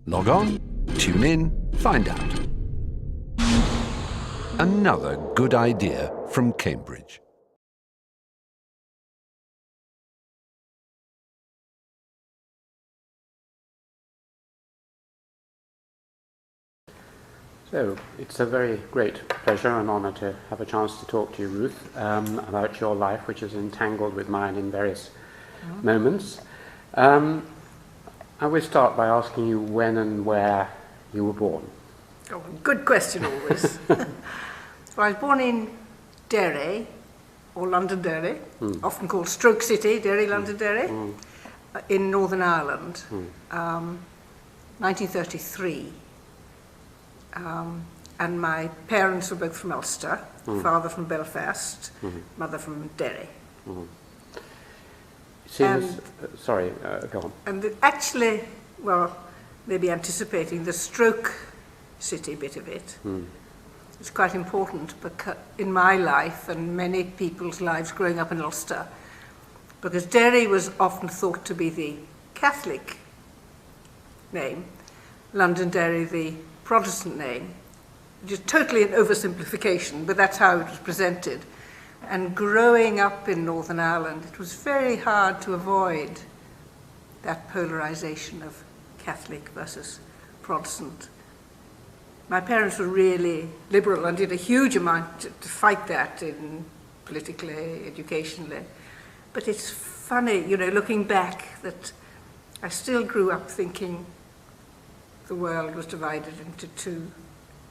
Log on, tune in, find out. Another good idea from Cambridge. So, it's a very great pleasure and honour to have a chance to talk to you, Ruth, about your life, which is entangled with mine in various moments. I will start by asking you when and where you were born. Oh, good question always. Well, I was born in Derry, or Londonderry, often called Stroke City, Derry, Londonderry, in Northern Ireland, 1933. And my parents were both from Ulster, father from Belfast, mother from Derry. Seems, sorry, go on. And actually, well, maybe anticipating the Stroke City bit of it, it's quite important because in my life and many people's lives growing up in Ulster, because Derry was often thought to be the Catholic name, Londonderry the Protestant name, which is totally an oversimplification, but that's how it was presented. And growing up in Northern Ireland, it was very hard to avoid that polarization of Catholic versus Protestant. My parents were really liberal and did a huge amount to fight that politically, educationally. But it's funny, you know, looking back, that I still grew up thinking the world was divided into two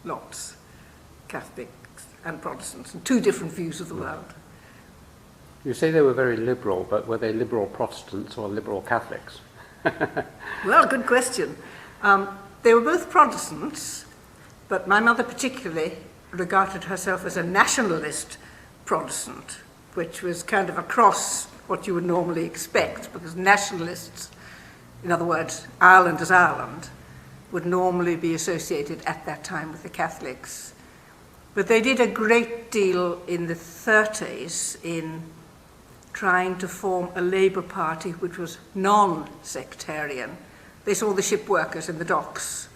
lots, Catholics and Protestants, and two different views of the world. You say they were very liberal, but were they liberal Protestants or liberal Catholics? Well, good question. They were both Protestants, but my mother particularly regarded herself as a nationalist Protestant, which was kind of across what you would normally expect, because nationalists, in other words, Ireland as Ireland, would normally be associated at that time with the Catholics. But they did a great deal in the 30s in trying to form a Labour Party which was non-sectarian. They saw the ship workers in the docks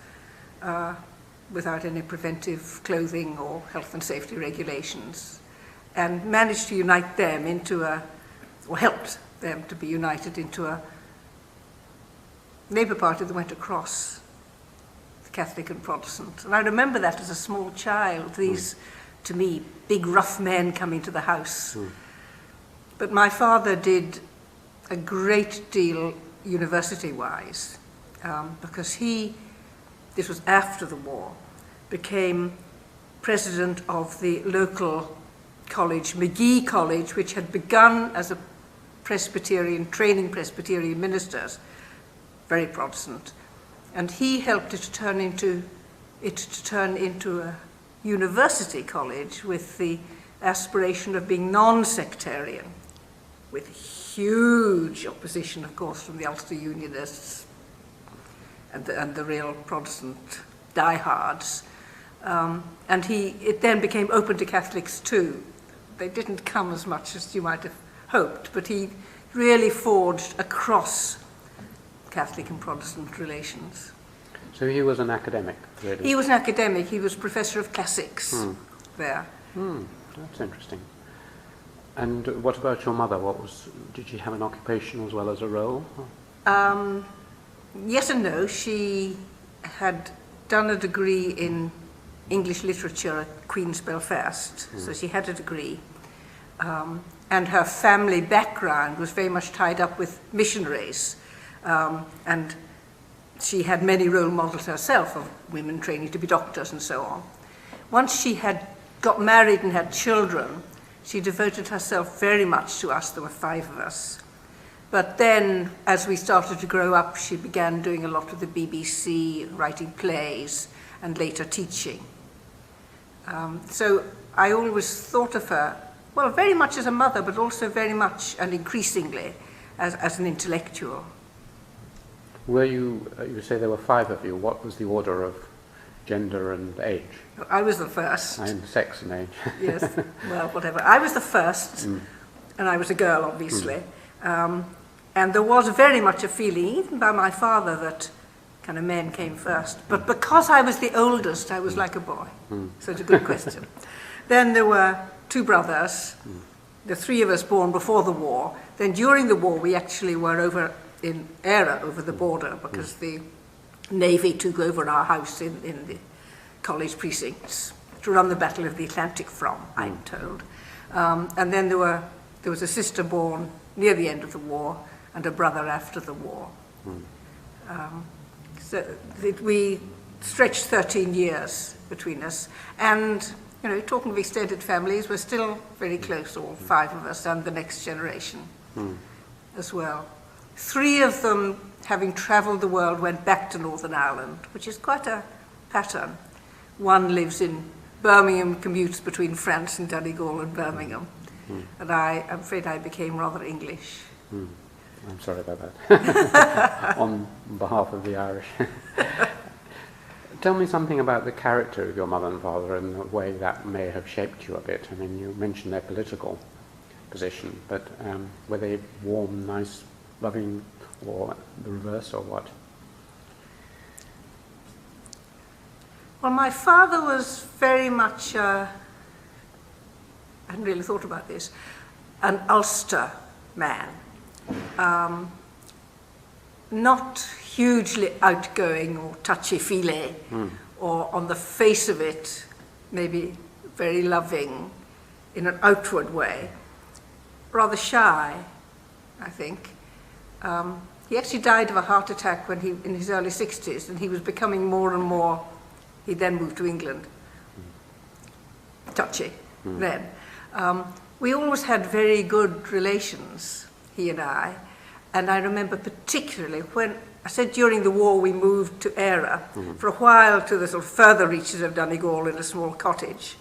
without any preventive clothing or health and safety regulations, and managed to unite them into or helped them to be united into a Labour Party that went across Catholic and Protestant. And I remember that as a small child, these, to me, big rough men coming to the house. But my father did a great deal university-wise, because this was after the war, became president of the local college, Magee College, which had begun as a Presbyterian, training Presbyterian ministers, very Protestant. And he helped it to turn into a university college with the aspiration of being non-sectarian, with huge opposition, of course, from the Ulster Unionists and the real Protestant diehards. And it then became open to Catholics too. They didn't come as much as you might have hoped, but he really forged across Catholic and Protestant relations. So he was an academic, really? He was an academic. He was professor of classics there. That's interesting. And what about your mother? Did she have an occupation as well as a role? Yes and no. She had done a degree in English literature at Queen's Belfast, so she had a degree. And her family background was very much tied up with missionaries. And she had many role models herself of women training to be doctors and so on. Once she had got married and had children, she devoted herself very much to us. There were 5 of us. But then, as we started to grow up, she began doing a lot with the BBC, writing plays, and later teaching. So I always thought of her, well, very much as a mother, but also very much and increasingly as an intellectual. Were you say there were 5 of you. What was the order of gender and age? I was the first. And sex and age. Yes, well, whatever. I was the first, and I was a girl, obviously. And there was very much a feeling, even by my father, that kind of men came first. But because I was the oldest, I was like a boy. So it's a good question. Then there were 2 brothers, the 3 of us born before the war. Then during the war, we actually were over in Era, over the border, because the Navy took over our house in the college precincts to run the Battle of the Atlantic from, I'm told. And then there was a sister born near the end of the war and a brother after the war. So we stretched 13 years between us. And, you know, talking of extended families, we're still very close, all 5 of us, and the next generation as well. 3 of them, having travelled the world, went back to Northern Ireland, which is quite a pattern. 1 lives in Birmingham, commutes between France and Donegal and Birmingham. And I'm afraid I became rather English. I'm sorry about that. On behalf of the Irish. Tell me something about the character of your mother and father and the way that may have shaped you a bit. I mean, you mentioned their political position, but were they warm, nice, loving, or the reverse, or what? Well, my father was very much, I hadn't really thought about this, an Ulster man. Not hugely outgoing or touchy-feely, or on the face of it, maybe very loving in an outward way. Rather shy, I think. He actually died of a heart attack when in his early 60s, and he was becoming more and more. He then moved to England. Touchy then. We always had very good relations, he and I remember particularly when, I said during the war we moved to Era, for a while to the sort of further reaches of Donegal in a small cottage,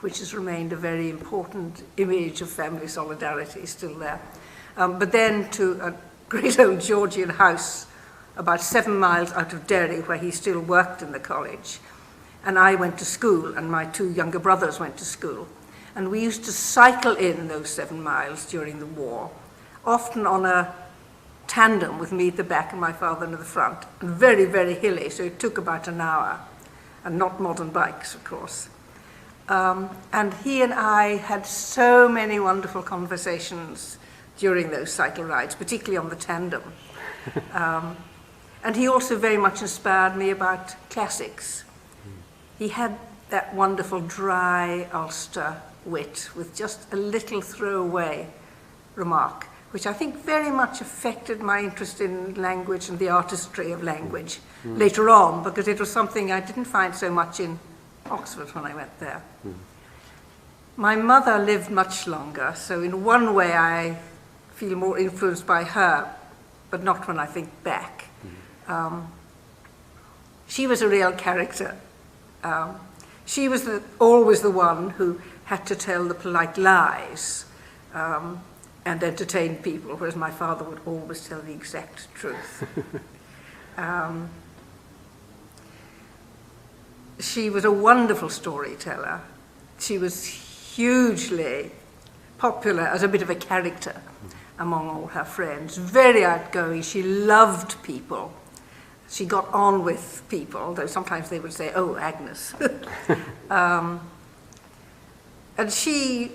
which has remained a very important image of family solidarity still there. But then to a great old Georgian house about 7 miles out of Derry, where he still worked in the college. And I went to school, and my 2 younger brothers went to school. And we used to cycle in those 7 miles during the war, often on a tandem with me at the back and my father at the front, and very, very hilly, so it took about an hour, and not modern bikes, of course. And he and I had so many wonderful conversations during those cycle rides, particularly on the tandem. And he also very much inspired me about classics. He had that wonderful dry Ulster wit with just a little throwaway remark, which I think very much affected my interest in language and the artistry of language later on, because it was something I didn't find so much in Oxford when I went there. My mother lived much longer, so in one way I feel more influenced by her, but not when I think back. She was a real character. She was always the one who had to tell the polite lies and entertain people, whereas my father would always tell the exact truth. She was a wonderful storyteller. She was hugely popular as a bit of a character among all her friends. Very outgoing. She loved people. She got on with people, though sometimes they would say, "Oh, Agnes." And she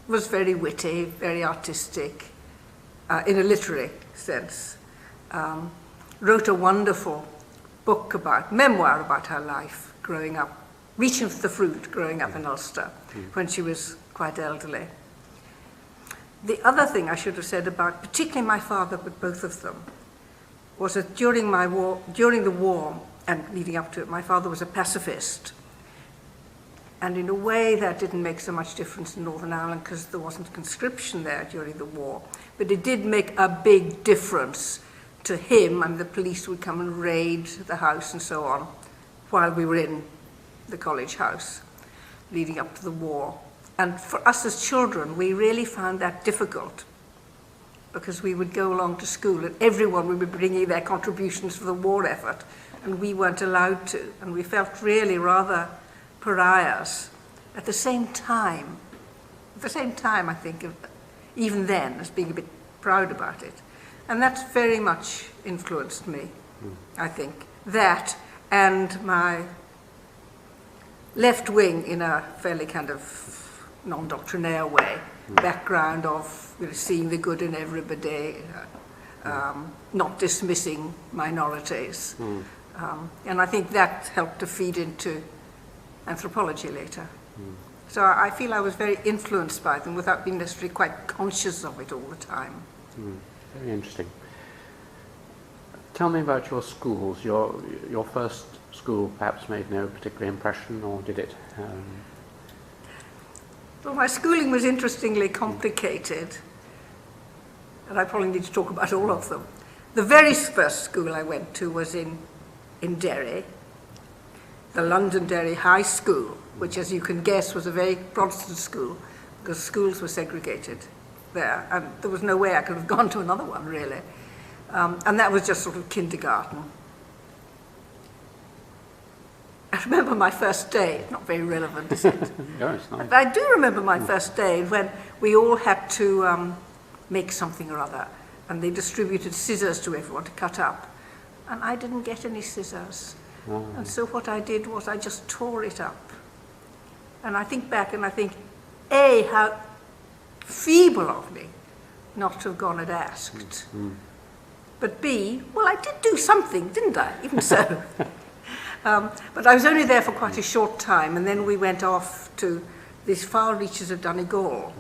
was very witty, very artistic, in a literary sense. Wrote a wonderful memoir about her life growing up, reaching for the fruit growing up in Ulster when she was quite elderly. The other thing I should have said about particularly my father, but both of them, was that during the war and leading up to it, my father was a pacifist. And in a way that didn't make so much difference in Northern Ireland because there wasn't conscription there during the war. But it did make a big difference to him. I mean, the police would come and raid the house and so on while we were in the college house leading up to the war. And for us as children, we really found that difficult because we would go along to school and everyone would be bringing their contributions for the war effort and we weren't allowed to. And we felt really rather pariahs at the same time, I think, even then, as being a bit proud about it. And that's very much influenced me, I think, that and my left wing in a fairly kind of non-doctrinaire way, background of seeing the good in everybody, not dismissing minorities. And I think that helped to feed into anthropology later. So I feel I was very influenced by them without being necessarily quite conscious of it all the time. Very interesting. Tell me about your schools. Your first school perhaps made no particular impression, or did it? Well, my schooling was interestingly complicated, and I probably need to talk about all of them. The very first school I went to was in Derry, the London Derry High School, which, as you can guess, was a very Protestant school, because schools were segregated there, and there was no way I could have gone to another one, really. And that was just sort of kindergarten. I remember my first day. It's not very relevant, is it? No, it's not. But I do remember my first day when we all had to make something or other, and they distributed scissors to everyone to cut up. And I didn't get any scissors. Oh. And so what I did was I just tore it up. And I think back and I think, A, how feeble of me not to have gone and asked. But B, well, I did do something, didn't I? Even so. But I was only there for quite a short time, and then we went off to these far reaches of Donegal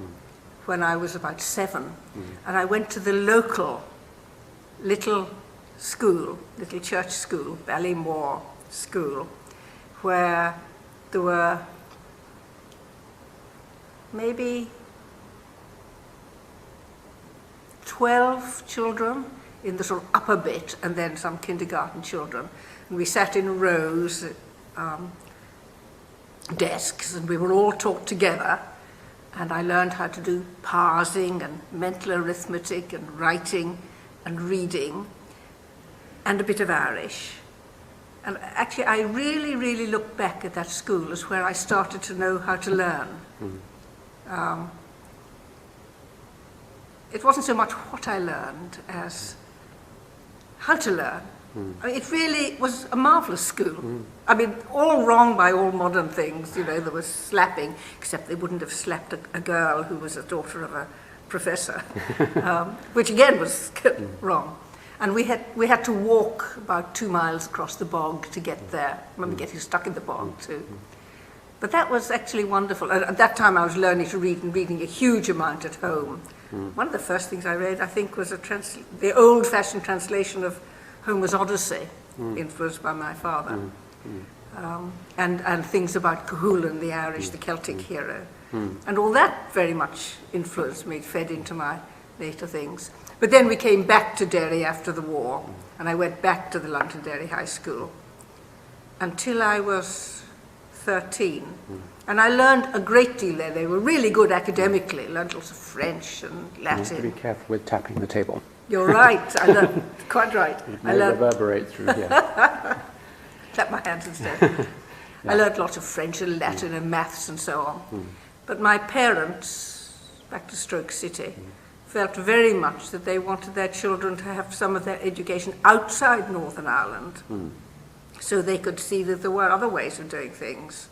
when I was about 7. And I went to the local little school, little church school, Ballymore School, where there were maybe 12 children in the sort of upper bit, and then some kindergarten children. And we sat in rows, desks, and we were all taught together. And I learned how to do parsing and mental arithmetic and writing and reading and a bit of Irish. And actually, I really, really look back at that school as where I started to know how to learn. It wasn't so much what I learned as how to learn. I mean, it really was a marvellous school. I mean, all wrong by all modern things. There was slapping, except they wouldn't have slapped a girl who was a daughter of a professor, which again was wrong. And we had to walk about 2 miles across the bog to get there. I remember getting stuck in the bog too. But that was actually wonderful. At that time I was learning to read and reading a huge amount at home. One of the first things I read, I think, was the old-fashioned translation of Homer's Odyssey, influenced by my father. And things about Cuchulainn, the Irish, the Celtic hero. And all that very much influenced me, fed into my later things. But then we came back to Derry after the war, and I went back to the London Derry High School until I was 13. And I learned a great deal there. They were really good academically. I learned lots of French and Latin. You have to be careful with tapping the table. You're right. I learned, quite right. It may reverberate through here. Clap my hands instead. I learned lots of French and Latin and maths and so on. But my parents, back to Stoke City, felt very much that they wanted their children to have some of their education outside Northern Ireland, so they could see that there were other ways of doing things.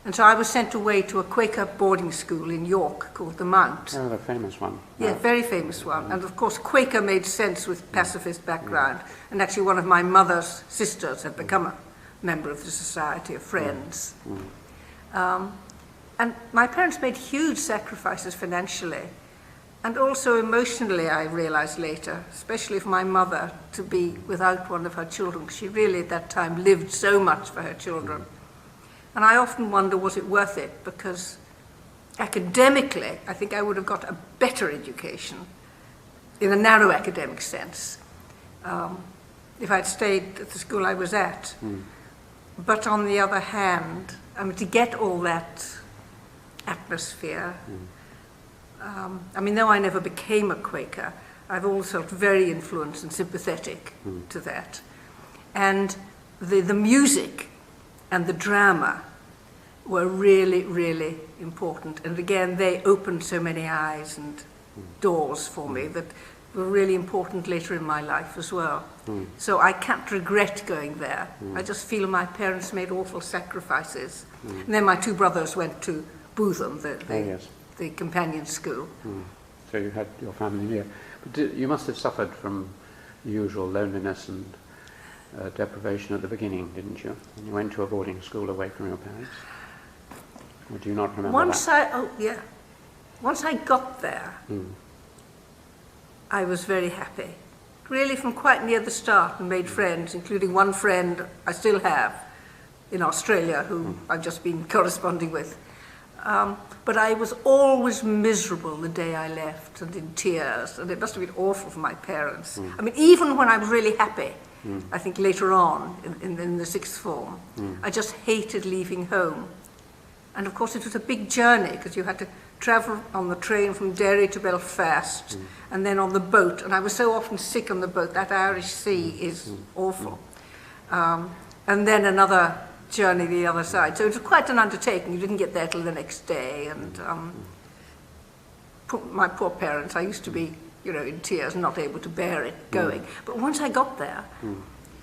And so I was sent away to a Quaker boarding school in York called the Mount. Oh, the famous one. Yeah, very famous one. And of course, Quaker made sense with pacifist background. And actually, one of my mother's sisters had become a member of the Society of Friends. And my parents made huge sacrifices financially. And also emotionally, I realized later, especially for my mother, to be without one of her children. She really, at that time, lived so much for her children. And I often wonder, was it worth it? Because academically, I think I would have got a better education, in a narrow academic sense, if I'd stayed at the school I was at. But on the other hand, I mean, to get all that atmosphere, I mean, though I never became a Quaker, I've always felt very influenced and sympathetic to that. And the music and the drama were really, really important. And again, they opened so many eyes and doors for me that were really important later in my life as well. So I can't regret going there. I just feel my parents made awful sacrifices. And then my two brothers went to Bootham, the companion school. So you had your family here. But you must have suffered from the usual loneliness and deprivation at the beginning, didn't you? When you went to a boarding school away from your parents? Or do you not remember that? Once I got there, I was very happy. Really from quite near the start, and made friends, including one friend I still have in Australia who I've just been corresponding with. But I was always miserable the day I left and in tears, and it must have been awful for my parents. I mean, even when I was really happy, I think later on in the sixth form, I just hated leaving home. And of course it was a big journey because you had to travel on the train from Derry to Belfast and then on the boat. And I was so often sick on the boat. That Irish Sea is awful. And then another journey the other side. So it was quite an undertaking. You didn't get there till the next day. And my poor parents, I used to be, in tears and not able to bear it going. But once I got there,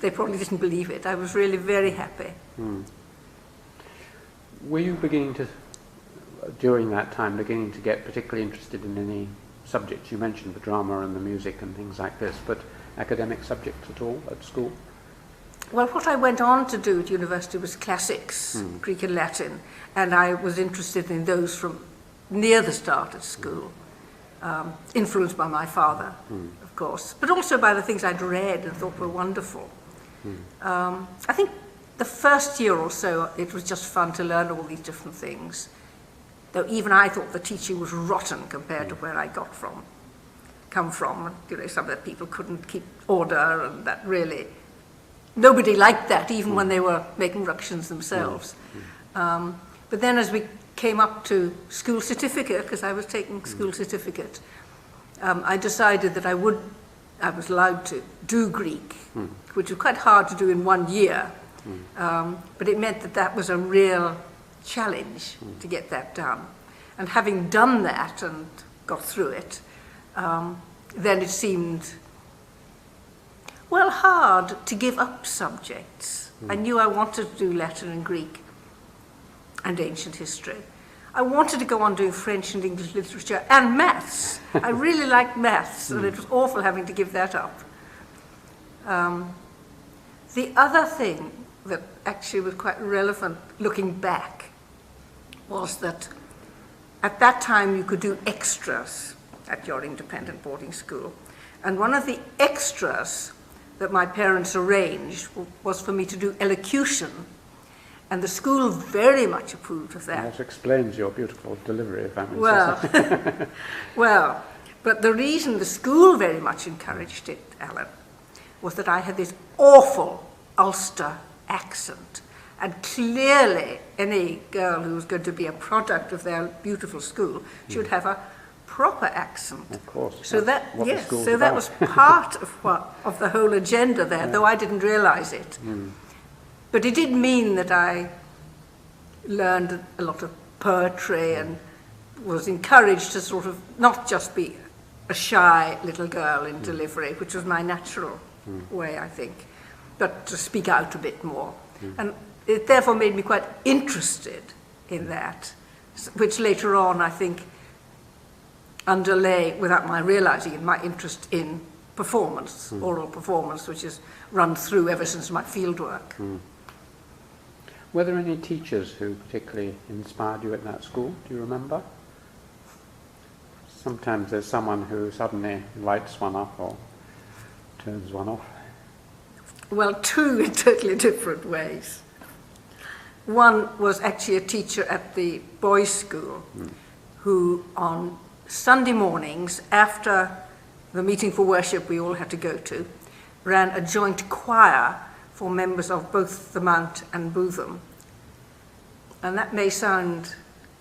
they probably didn't believe it. I was really very happy. Were you during that time, beginning to get particularly interested in any subjects? You mentioned the drama and the music and things like this, but academic subjects at all at school? Well, what I went on to do at university was classics, Greek and Latin, and I was interested in those from near the start at school, influenced by my father, of course, but also by the things I'd read and thought were wonderful. I think the first year or so, it was just fun to learn all these different things, though even I thought the teaching was rotten compared to where I come from. Some of the people couldn't keep order, and that really, nobody liked that, even when they were making ructions themselves. But then as we came up to school certificate, because I was taking school certificate, I decided that I was allowed to do Greek, which was quite hard to do in 1 year. But it meant that was a real challenge to get that done. And having done that and got through it, then it seemed, hard to give up subjects. I knew I wanted to do Latin and Greek and ancient history. I wanted to go on doing French and English literature and maths. I really liked maths, and it was awful having to give that up. The other thing that actually was quite relevant looking back was that at that time you could do extras at your independent boarding school. And one of the extras that my parents arranged was for me to do elocution. And the school very much approved of that. That explains your beautiful delivery, if I may say. Well, but the reason the school very much encouraged it, Alan, was that I had this awful Ulster accent. And clearly, any girl who was going to be a product of their beautiful school should have a proper accent. Of course. So that was part of the whole agenda there, though I didn't realise it. But it did mean that I learned a lot of poetry and was encouraged to sort of not just be a shy little girl in delivery, which was my natural way, I think, but to speak out a bit more. And it therefore made me quite interested in that, which later on, I think, underlay, without my realising it, my interest in performance, oral performance, which has run through ever since my fieldwork. Were there any teachers who particularly inspired you at that school? Do you remember? Sometimes there's someone who suddenly lights one up or turns one off. Well, two in totally different ways. One was actually a teacher at the boys' school who on Sunday mornings, after the meeting for worship we all had to go to, ran a joint choir for members of both the Mount and Bootham. And that may sound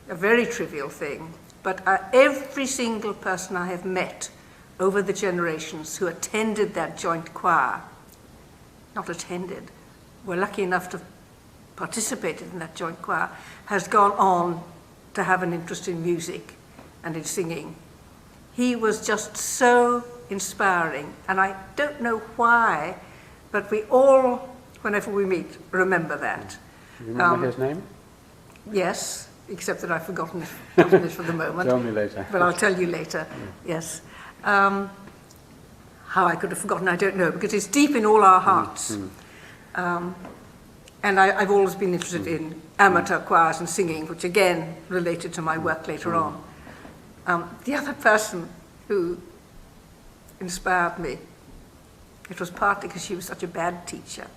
a very trivial thing, but every single person I have met over the generations who attended that joint choir, not attended, were lucky enough to participate in that joint choir, has gone on to have an interest in music and in singing. He was just so inspiring. And I don't know why, but we all, whenever we meet, remember that. Do you remember his name? Yes, except that I've forgotten it for the moment. Tell me later. But I'll tell you later, yes. How I could have forgotten, I don't know, because it's deep in all our hearts. And I've always been interested in amateur choirs and singing, which again related to my work later on. The other person who inspired me, it was partly because she was such a bad teacher.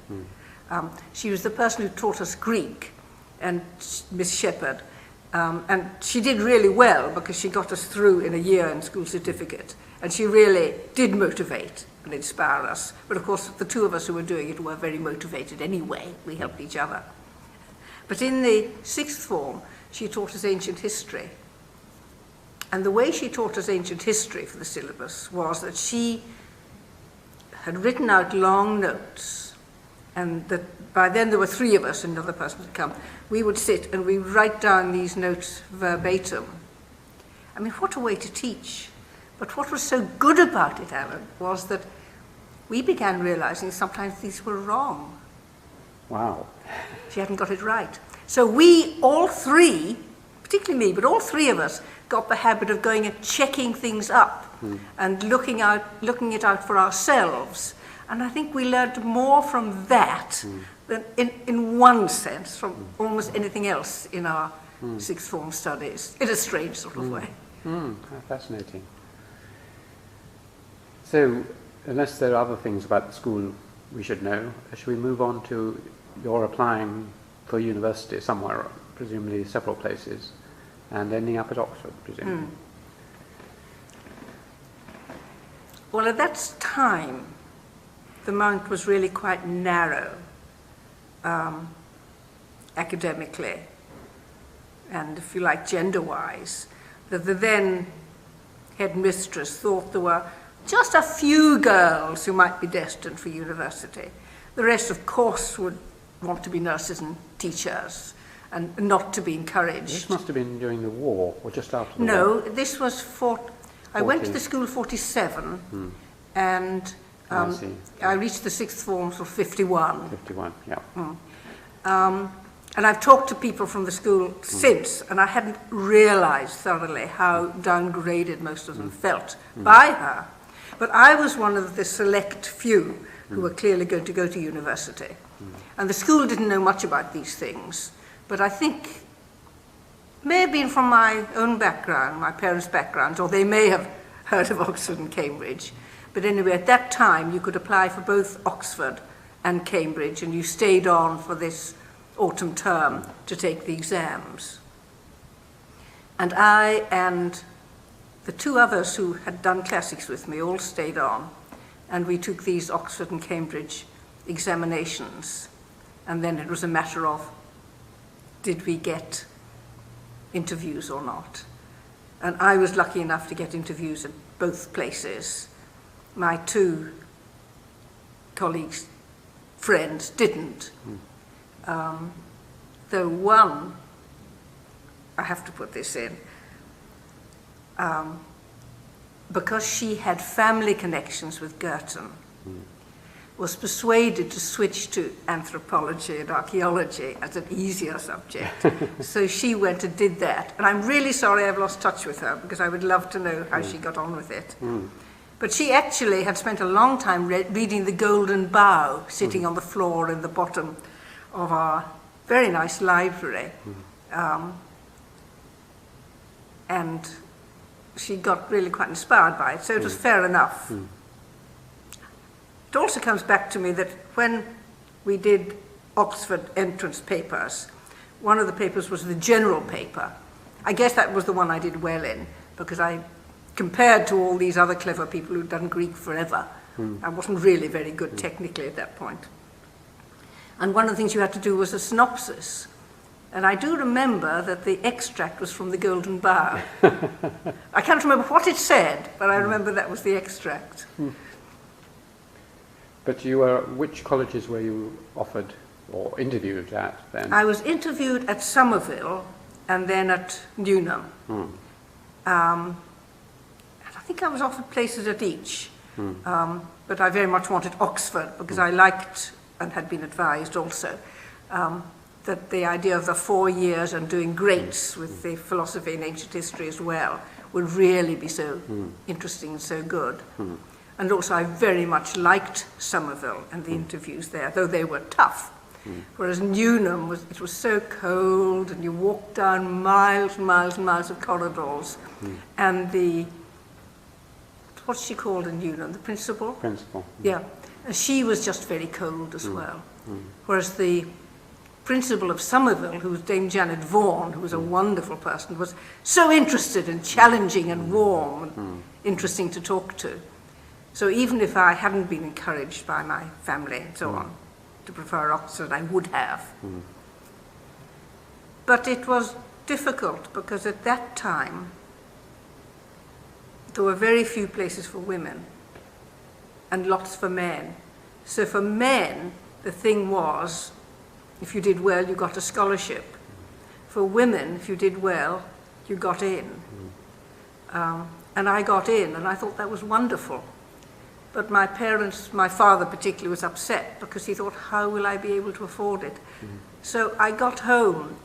She was the person who taught us Greek, and Miss Shepherd. And she did really well because she got us through in a year in school certificate. And she really did motivate and inspire us. But of course, the two of us who were doing it were very motivated anyway. We helped each other. But in the sixth form, she taught us ancient history. And the way she taught us ancient history for the syllabus was that she had written out long notes, and that by then there were three of us and another person had come. We would sit and we would write down these notes verbatim. I mean, what a way to teach. But what was so good about it, Alan, was that we began realizing sometimes these were wrong. Wow. She hadn't got it right. So we, all three, particularly me, but all three of us, got the habit of going and checking things up and looking it out for ourselves. And I think we learned more from that than, in one sense, from almost anything else in our sixth form studies, in a strange sort of way. Fascinating. So, unless there are other things about the school we should know, should we move on to your applying for university somewhere, presumably several places, and ending up at Oxford, presumably? Well, at that time, the Mount was really quite narrow academically, and if you like, gender-wise. The then headmistress thought there were just a few girls who might be destined for university. The rest, of course, would want to be nurses and teachers, and not to be encouraged. This must have been during the war, or just after the war? No, this was I went to the school 47, and I reached the sixth form for 51. 51, yeah. And I've talked to people from the school since, and I hadn't realized thoroughly how downgraded most of them felt by her. But I was one of the select few who were clearly going to go to university. And the school didn't know much about these things, but I think may have been from my own background, my parents' backgrounds, or they may have heard of Oxford and Cambridge. But anyway, at that time, you could apply for both Oxford and Cambridge, and you stayed on for this autumn term to take the exams. And I and the two others who had done classics with me all stayed on, and we took these Oxford and Cambridge examinations. And then it was a matter of, did we get interviews or not? And I was lucky enough to get interviews at both places. My two colleagues, friends, didn't. Though one, I have to put this in, because she had family connections with Girton, was persuaded to switch to anthropology and archaeology as an easier subject. So she went and did that. And I'm really sorry I've lost touch with her, because I would love to know how she got on with it. But she actually had spent a long time reading The Golden Bough, sitting on the floor in the bottom of our very nice library. And she got really quite inspired by it, so it was fair enough. It also comes back to me that when we did Oxford entrance papers, one of the papers was the general paper. I guess that was the one I did well in, because I compared to all these other clever people who'd done Greek forever. I wasn't really very good technically at that point. And one of the things you had to do was a synopsis. And I do remember that the extract was from The Golden Bough. I can't remember what it said, but I remember that was the extract. But which colleges were you offered or interviewed at then? I was interviewed at Somerville and then at Newnham. And I think I was offered places at each. But I very much wanted Oxford because I liked, and had been advised also, that the idea of the 4 years and doing greats with the philosophy and ancient history as well would really be so interesting and so good. And also I very much liked Somerville and the interviews there, though they were tough. Whereas Newnham, it was so cold, and you walked down miles and miles and miles of corridors, and what's she called in Newnham, the principal? Principal. Yeah, and she was just very cold as well. Whereas the principal of Somerville, who was Dame Janet Vaughan, who was a wonderful person, was so interested and challenging and warm and interesting to talk to. So even if I hadn't been encouraged by my family and so on to prefer Oxford, I would have. But it was difficult because at that time there were very few places for women and lots for men. So for men, the thing was, if you did well, you got a scholarship. For women, if you did well, you got in. And I got in, and I thought that was wonderful. But my parents, my father particularly, was upset because he thought, how will I be able to afford it? So I got home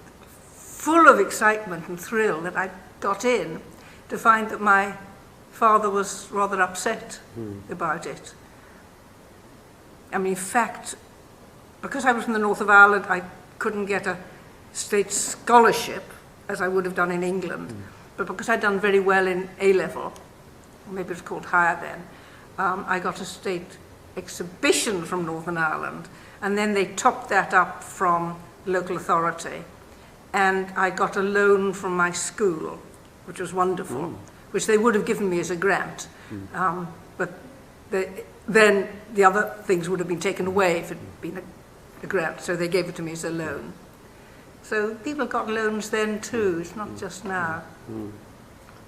full of excitement and thrill that I got in, to find that my father was rather upset about it. I mean, in fact, because I was from the north of Ireland, I couldn't get a state scholarship, as I would have done in England. But because I'd done very well in A-level, maybe it was called higher then, I got a state exhibition from Northern Ireland, and then they topped that up from local authority. And I got a loan from my school, which was wonderful, which they would have given me as a grant. But then the other things would have been taken away if it had been a grant, so they gave it to me as a loan. So people got loans then too, it's not just now. And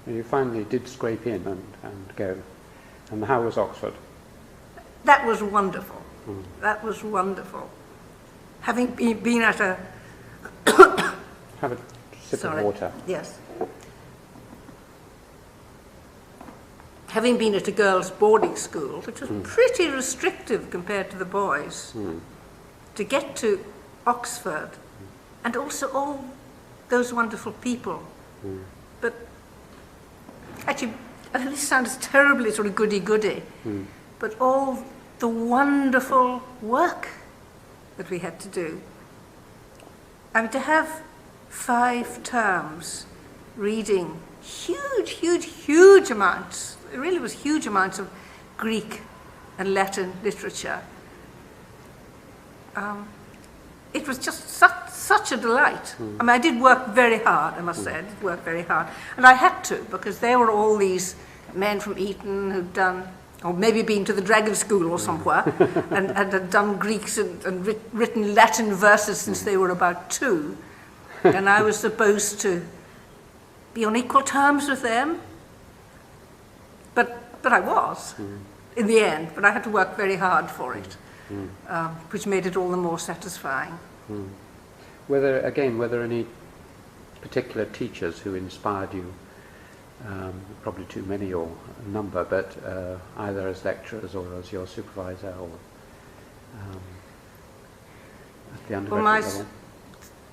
you finally did scrape in and go. And how was Oxford? That was wonderful. That was wonderful. Having been at a... Have a sip of water. Yes. Having been at a girls' boarding school, which was pretty restrictive compared to the boys, to get to Oxford, and also all those wonderful people. But actually, this sounds terribly sort of goody-goody, but all the wonderful work that we had to do. I mean, to have 5 terms reading huge amounts, it really was huge amounts of Greek and Latin literature. It was just such a delight. I mean, I did work very hard, I must say. I did work very hard. And I had to, because there were all these men from Eton who'd done, or maybe been to the Dragon School or somewhere, and had done Greeks and written Latin verses since they were about 2. And I was supposed to be on equal terms with them. But I was, in the end. But I had to work very hard for it. Which made it all the more satisfying. Were there any particular teachers who inspired you? Probably too many or a number, but either as lecturers or as your supervisor or at the undergraduate level?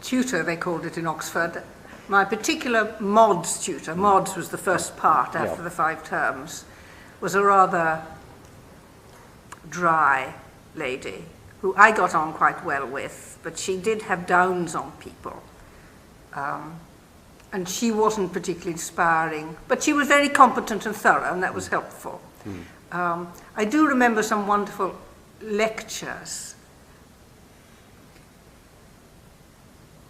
Tutor, they called it in Oxford. My particular Mods tutor, Mods was the first part after the 5 terms, was a rather dry lady who I got on quite well with, but she did have downs on people. And she wasn't particularly inspiring, but she was very competent and thorough, and that was helpful. I do remember some wonderful lectures.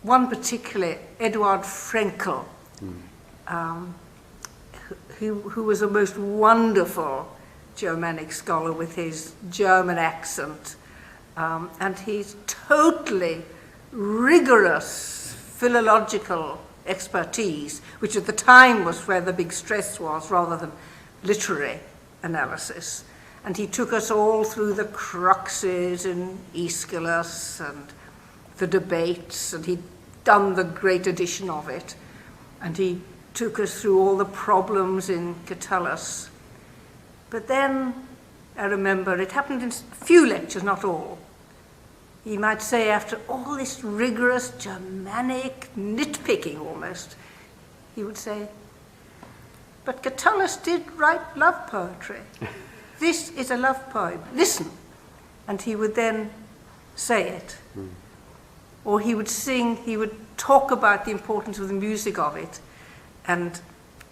One particularly, Eduard Frenkel, who was a most wonderful Germanic scholar with his German accent, and his totally rigorous philological expertise, which at the time was where the big stress was, rather than literary analysis. And he took us all through the cruxes in Aeschylus and the debates, and he'd done the great edition of it. And he took us through all the problems in Catullus. But then I remember it happened in a few lectures, not all. He might say, after all this rigorous Germanic nitpicking almost, he would say, but Catullus did write love poetry. This is a love poem. Listen. And he would then say it. Or he would sing, he would talk about the importance of the music of it and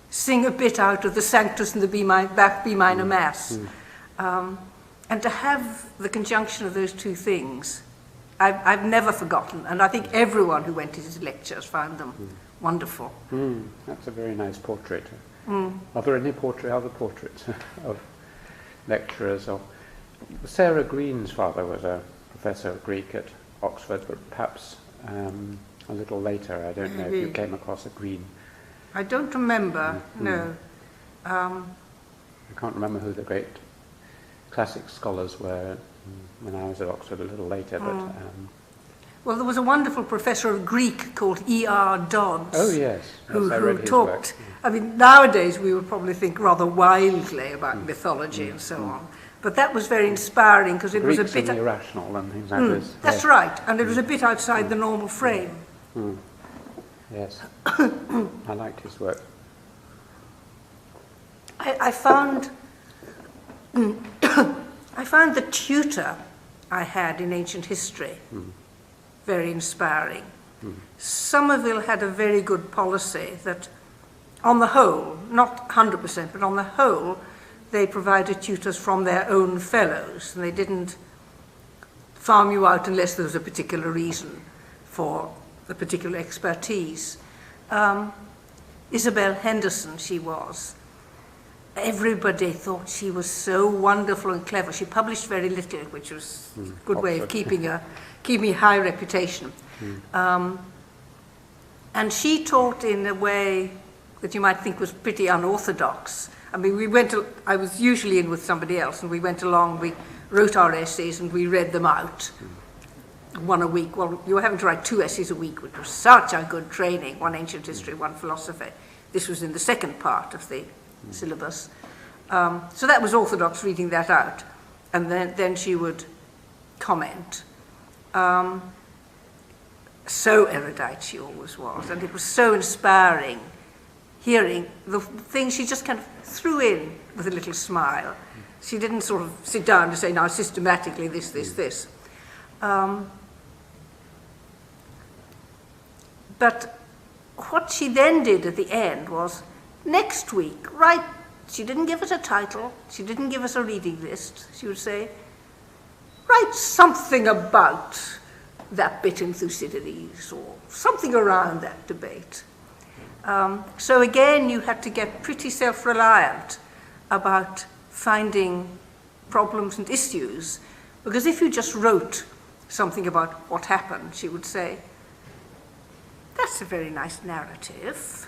sing a bit out of the Sanctus and the B minor Mass. And to have the conjunction of those two things, I've never forgotten, and I think everyone who went to his lectures found them wonderful. That's a very nice portrait. Are there any other portraits of lecturers? Or Sarah Green's father was a professor of Greek at Oxford, but perhaps a little later. I don't know if you came across a Green. I don't remember, no. I can't remember who the great classic scholars were when I was at Oxford a little later, but... Well, there was a wonderful professor of Greek called E.R. Dodds. Oh, yes. Who read his talked... work. I mean, nowadays we would probably think rather wildly about mythology and so on. But that was very inspiring because it Greeks was a bit... and the irrational and things like this. That's right, and it was a bit outside the normal frame. Yes. I liked his work. I found the tutor I had in ancient history very inspiring. Somerville had a very good policy that, on the whole, not 100%, but on the whole, they provided tutors from their own fellows, and they didn't farm you out unless there was a particular reason for the particular expertise. Isabel Henderson, she was. Everybody thought she was so wonderful and clever. She published very little, which was a good way of keeping a high reputation. And she taught in a way that you might think was pretty unorthodox. I mean, I was usually in with somebody else, and we went along, we wrote our essays, and we read them out. One a week. Well, you were having to write 2 essays a week, which was such a good training, one ancient history, one philosophy. This was in the second part of the syllabus. So that was orthodox, reading that out. And then she would comment. So erudite she always was, and it was so inspiring hearing the things she just kind of threw in with a little smile. She didn't sort of sit down and say, now systematically this, this, this. But what she then did at the end was, next week, write, she didn't give us a title, she didn't give us a reading list, she would say, write something about that bit in Thucydides, or something around that debate. So again, you had to get pretty self-reliant about finding problems and issues, because if you just wrote something about what happened, she would say, that's a very nice narrative.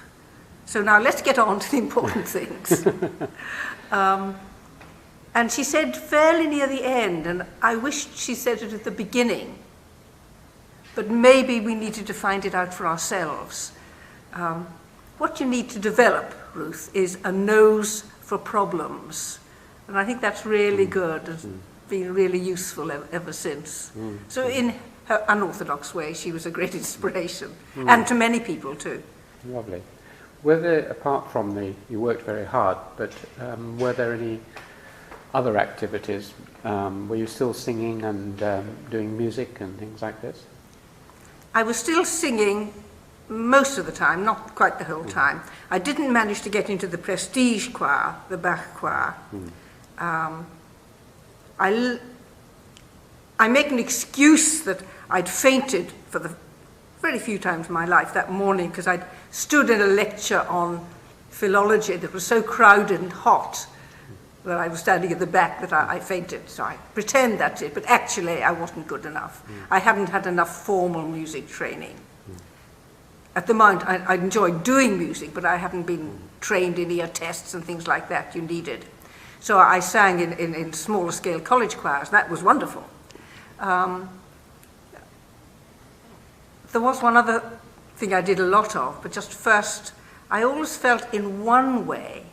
So now let's get on to the important things. And she said fairly near the end, and I wished she said it at the beginning, but maybe we needed to find it out for ourselves. What you need to develop, Ruth, is a nose for problems. And I think that's really good. It's been really useful ever since. So in her unorthodox way, she was a great inspiration, and to many people too. Lovely. Were there, apart from you worked very hard, but were there any other activities? Were you still singing and doing music and things like this? I was still singing most of the time, not quite the whole time. I didn't manage to get into the prestige choir, the Bach choir. I make an excuse that I'd fainted for the very few times in my life that morning because I'd stood in a lecture on philology that was so crowded and hot that I was standing at the back that I fainted. So I pretend that's it, but actually I wasn't good enough. I hadn't had enough formal music training. At the moment, I enjoyed doing music, but I hadn't been trained in ear tests and things like that you needed. So I sang in smaller scale college choirs, and that was wonderful. There was one other thing I did a lot of, but just first, I always felt in one way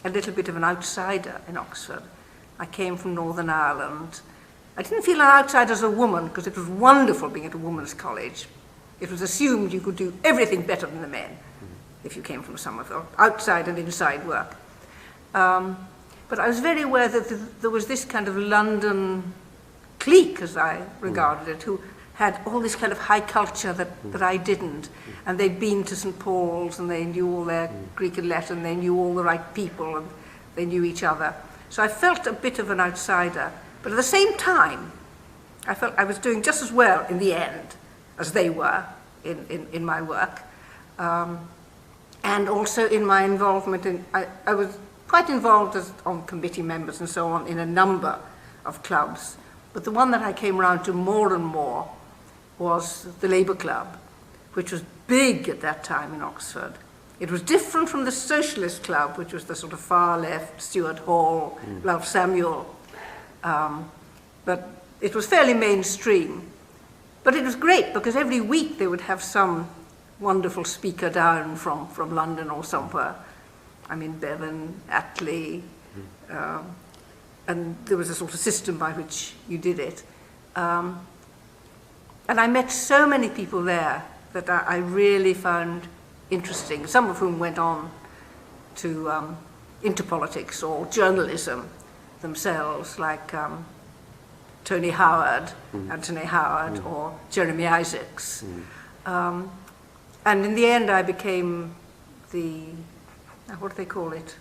a little bit of an outsider in Oxford, I came from Northern Ireland. I didn't feel an outsider as a woman because it was wonderful being at a women's college. It was assumed you could do everything better than the men if you came from Somerville, outside and inside work. But I was very aware that there was this kind of London clique, as I regarded it, who had all this kind of high culture that I didn't. And they'd been to St. Paul's and they knew all their Greek and Latin, they knew all the right people and they knew each other. So I felt a bit of an outsider. But at the same time, I felt I was doing just as well in the end as they were in my work. And also in my involvement in, I was quite involved on committee members and so on in a number of clubs. But the one that I came around to more and more was the Labour Club, which was big at that time in Oxford. It was different from the Socialist Club, which was the sort of far left, Stuart Hall, Ralph Samuel. But it was fairly mainstream. But it was great because every week they would have some wonderful speaker down from London or somewhere. I mean, Bevan, Attlee, and there was a sort of system by which you did it. And I met so many people there that I really found interesting, some of whom went on to into politics or journalism themselves, like Tony Howard, Anthony Howard, or Jeremy Isaacs. And in the end, I became the, what do they call it?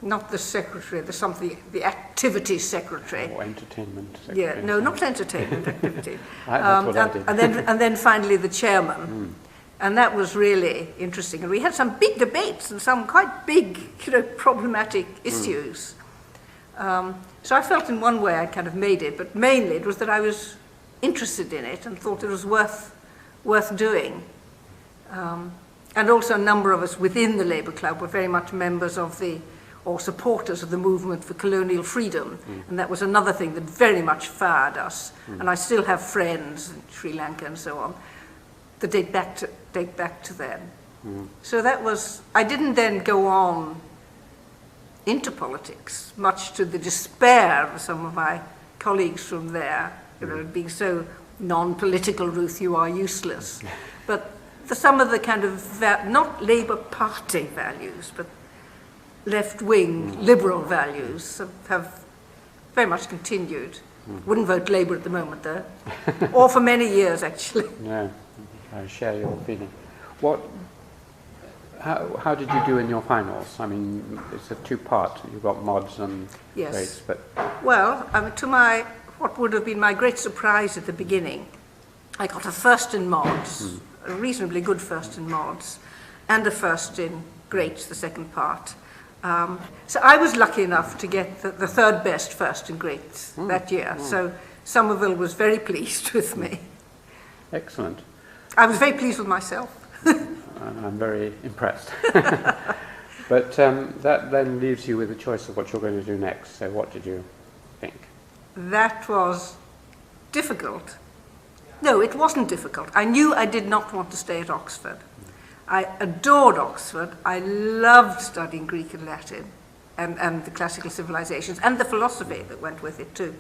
Not the secretary, the activity secretary. Or entertainment secretary. Yeah, no, not entertainment activity. That's what I did. And then finally the chairman. And that was really interesting. And we had some big debates and some quite big, problematic issues. So I felt in one way I kind of made it, but mainly it was that I was interested in it and thought it was worth doing. And also a number of us within the Labour Club were very much members of or supporters of the movement for colonial freedom. And that was another thing that very much fired us. And I still have friends in Sri Lanka and so on that date back to then. So that was, I didn't then go on into politics, much to the despair of some of my colleagues from there, being so non-political, Ruth, you are useless. But some of the kind of, not Labour Party values, but left-wing liberal values have very much continued. Wouldn't vote Labour at the moment, though, or for many years, actually. No, I share your feeling. How did you do in your finals? I mean, it's a two-part. You've got mods and grades, but... Well, to what would have been my great surprise at the beginning, I got a first in mods, a reasonably good first in mods, and a first in grades, the second part. So I was lucky enough to get the third best first in grades that year. So Somerville was very pleased with me. Excellent. I was very pleased with myself. I'm very impressed. But that then leaves you with a choice of what you're going to do next. So what did you think? That was difficult. No, it wasn't difficult. I knew I did not want to stay at Oxford. I adored Oxford. I loved studying Greek and Latin and the classical civilizations and the philosophy that went with it too.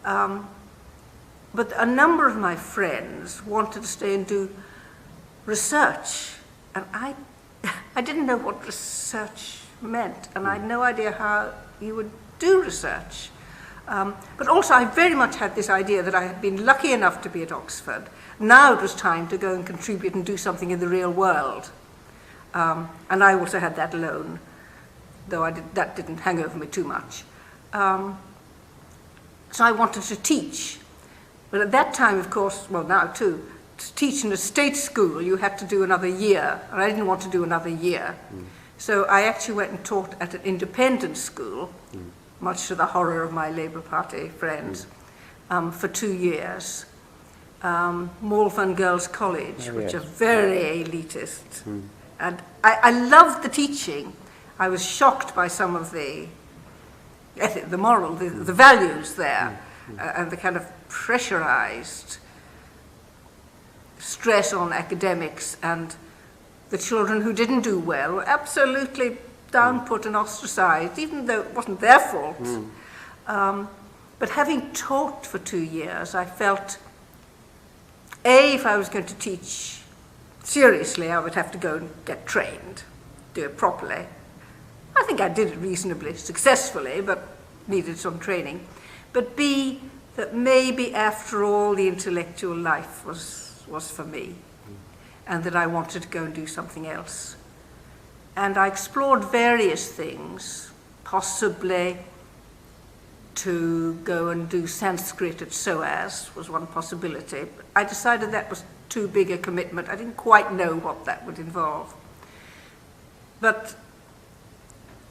But a number of my friends wanted to stay and do research, and I didn't know what research meant, and I had no idea how you would do research. But also I very much had this idea that I had been lucky enough to be at Oxford. Now it was time to go and contribute and do something in the real world. And I also had that loan, though that didn't hang over me too much. So I wanted to teach. But at that time, of course, well now too, to teach in a state school you had to do another year, and I didn't want to do another year. So I actually went and taught at an independent school, much to the horror of my Labour Party friends, for 2 years. Malvern Girls' College, which are very elitist. And I loved the teaching. I was shocked by some of the ethic, the moral, the values there, and the kind of pressurized stress on academics, and the children who didn't do well were absolutely down put and ostracized, even though it wasn't their fault. But having taught for 2 years, I felt, if I was going to teach seriously, I would have to go and get trained, do it properly. I think I did it reasonably successfully, but needed some training. But B, that maybe after all the intellectual life was for me, and that I wanted to go and do something else. And I explored various things, possibly to go and do Sanskrit at SOAS was one possibility. But I decided that was too big a commitment. I didn't quite know what that would involve. But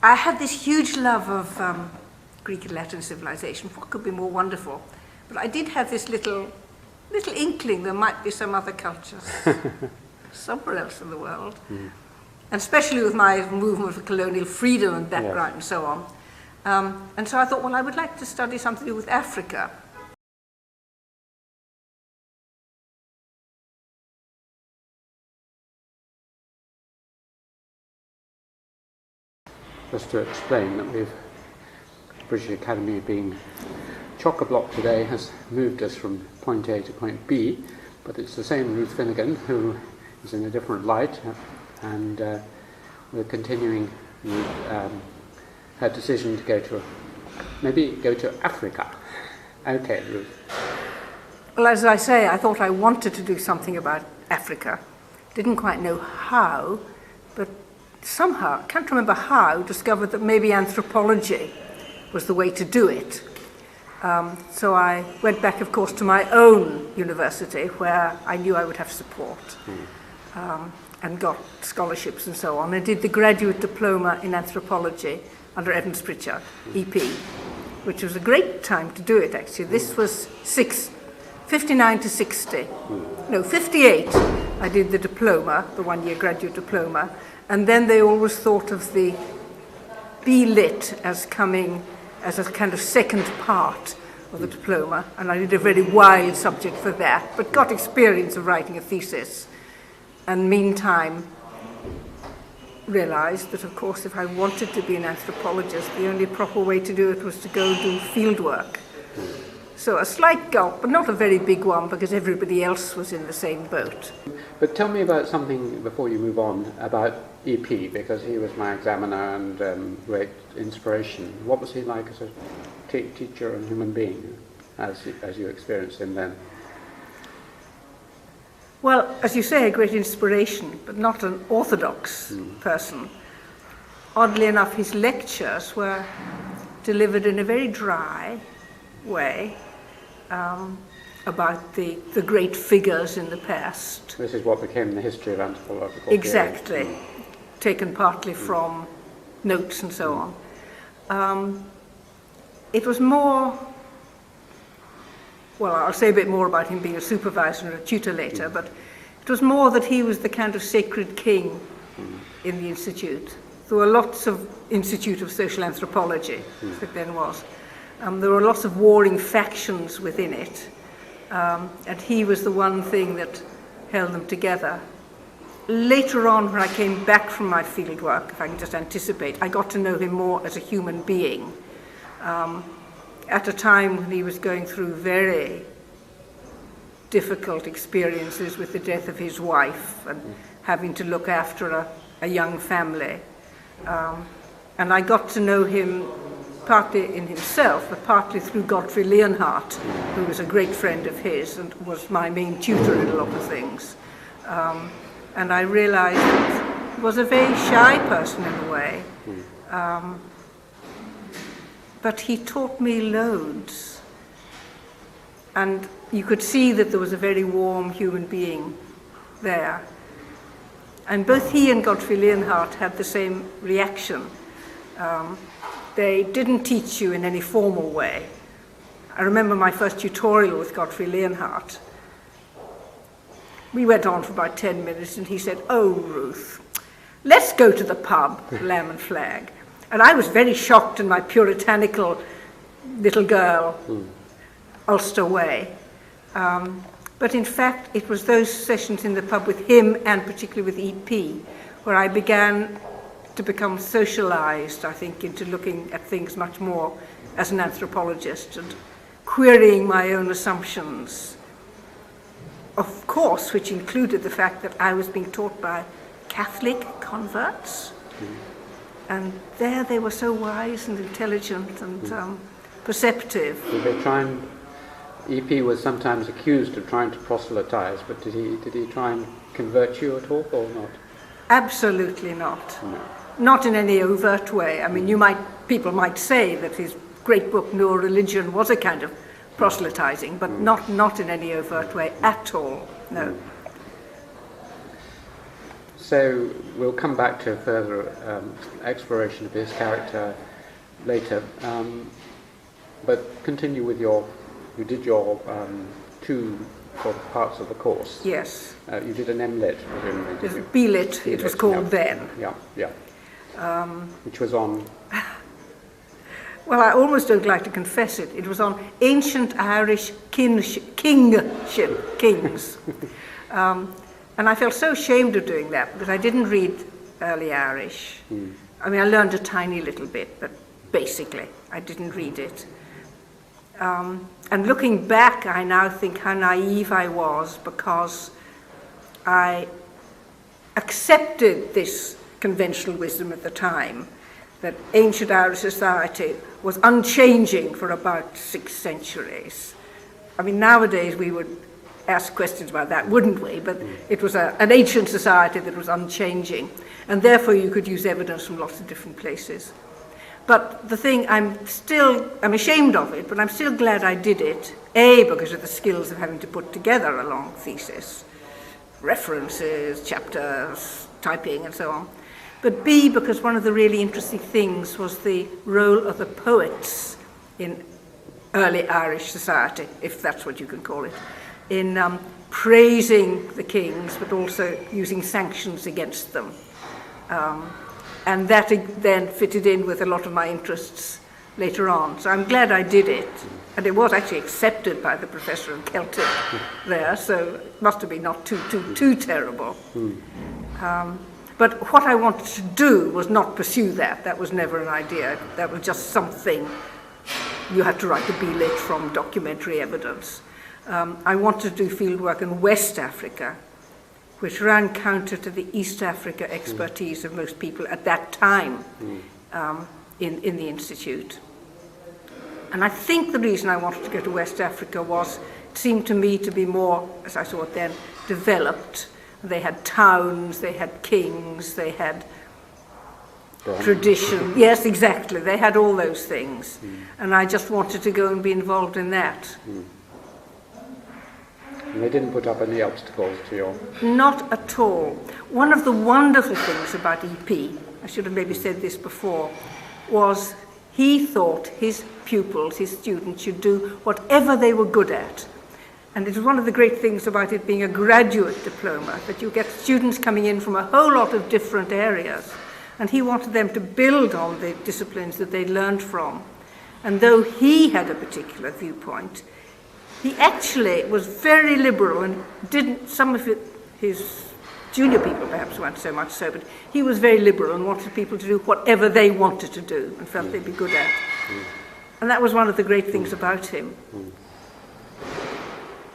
I had this huge love of Greek and Latin civilization. What could be more wonderful? But I did have this little inkling there might be some other cultures somewhere else in the world. And especially with my movement for colonial freedom and background and so on. And so I thought, well, I would like to study something to do with Africa. Just to explain that we've, British Academy being chock-a-block today has moved us from point A to point B, but it's the same Ruth Finnegan who is in a different light, and we're continuing with her decision to go to Africa. Okay, Ruth. Well, as I say, I thought I wanted to do something about Africa. Didn't quite know how, but somehow, I can't remember how, discovered that maybe anthropology was the way to do it. So I went back, of course, to my own university where I knew I would have support and got scholarships and so on. I did the graduate diploma in anthropology under Evans Pritchard, EP, which was a great time to do it, actually. This was 59 to 60. No, 58 I did the diploma, the one-year graduate diploma, and then they always thought of the B.Lit as coming as a kind of second part of the diploma, and I did a very wild subject for that, but got experience of writing a thesis, and meantime realized that, of course, if I wanted to be an anthropologist, the only proper way to do it was to go do field work. So a slight gulp, but not a very big one, because everybody else was in the same boat. But tell me about something, before you move on, about EP, because he was my examiner and great inspiration. What was he like as a teacher and human being, as you experienced him then? Well, as you say, a great inspiration, but not an orthodox person. Oddly enough, his lectures were delivered in a very dry way, about the great figures in the past. This is what became the history of anthropological Exactly, taken partly from notes and so on. It was more, well, I'll say a bit more about him being a supervisor and a tutor later, but it was more that he was the kind of sacred king in the Institute. There were lots of Institute of Social Anthropology, as it then was. There were lots of warring factions within it, and he was the one thing that held them together. Later on, when I came back from my field work, if I can just anticipate, I got to know him more as a human being. At a time when he was going through very difficult experiences with the death of his wife and having to look after a young family. And I got to know him partly in himself, but partly through Godfrey Leonhardt, who was a great friend of his and was my main tutor in a lot of things. And I realized that he was a very shy person in a way, but he taught me loads. And you could see that there was a very warm human being there. And both he and Godfrey Leonhardt had the same reaction. They didn't teach you in any formal way. I remember my first tutorial with Godfrey Leonhardt. We went on for about 10 minutes and he said, "Oh, Ruth, let's go to the pub, Lamb and Flag." And I was very shocked in my puritanical little girl, Ulster way. But in fact, it was those sessions in the pub with him and particularly with EP where I began to become socialized, I think, into looking at things much more as an anthropologist and querying my own assumptions, of course, which included the fact that I was being taught by Catholic converts. And there they were so wise and intelligent and perceptive. Did they try and... EP was sometimes accused of trying to proselytize, but did he try and convert you at all, or not? Absolutely not. No. Not in any overt way. I mean, people might say that his great book, No Religion, was a kind of proselytizing, but not in any overt way at all, no. So we'll come back to further exploration of his character later, but continue with you did your two sort of parts of the course. Yes. You did an M-Lit, presumably, It did was you? B-Lit, it was called then. Yeah. Which was on... Well, I almost don't like to confess it. It was on ancient Irish kingship, kings. And I felt so ashamed of doing that because I didn't read early Irish. I mean, I learned a tiny little bit, but basically I didn't read it. And looking back, I now think how naive I was because I accepted this conventional wisdom at the time that ancient Irish society was unchanging for about 6 centuries. I mean, nowadays we would ask questions about that, wouldn't we? But it was an ancient society that was unchanging, and therefore you could use evidence from lots of different places. But the thing, I'm ashamed of it, but I'm still glad I did it, A, because of the skills of having to put together a long thesis, references, chapters, typing, and so on. But B, because one of the really interesting things was the role of the poets in early Irish society, if that's what you can call it, in praising the kings, but also using sanctions against them. And that then fitted in with a lot of my interests later on. So I'm glad I did it. And it was actually accepted by the professor of Celtic there, so it must have been not too terrible. But what I wanted to do was not pursue that. That was never an idea. That was just something you had to write the B-Lit from documentary evidence. I wanted to do fieldwork in West Africa, which ran counter to the East Africa expertise of most people at that time in the Institute. And I think the reason I wanted to go to West Africa was, it seemed to me to be more, as I saw it then, developed. They had towns, they had kings, they had tradition. Yes, exactly. They had all those things. And I just wanted to go and be involved in that. And they didn't put up any obstacles to your... Not at all. One of the wonderful things about EP, I should have maybe said this before, was he thought his pupils, his students, should do whatever they were good at. And it was one of the great things about it being a graduate diploma, that you get students coming in from a whole lot of different areas. And he wanted them to build on the disciplines that they learned from. And though he had a particular viewpoint, he actually was very liberal and didn't, some of his junior people perhaps weren't so much so, but he was very liberal and wanted people to do whatever they wanted to do and felt they'd be good at. And that was one of the great things about him.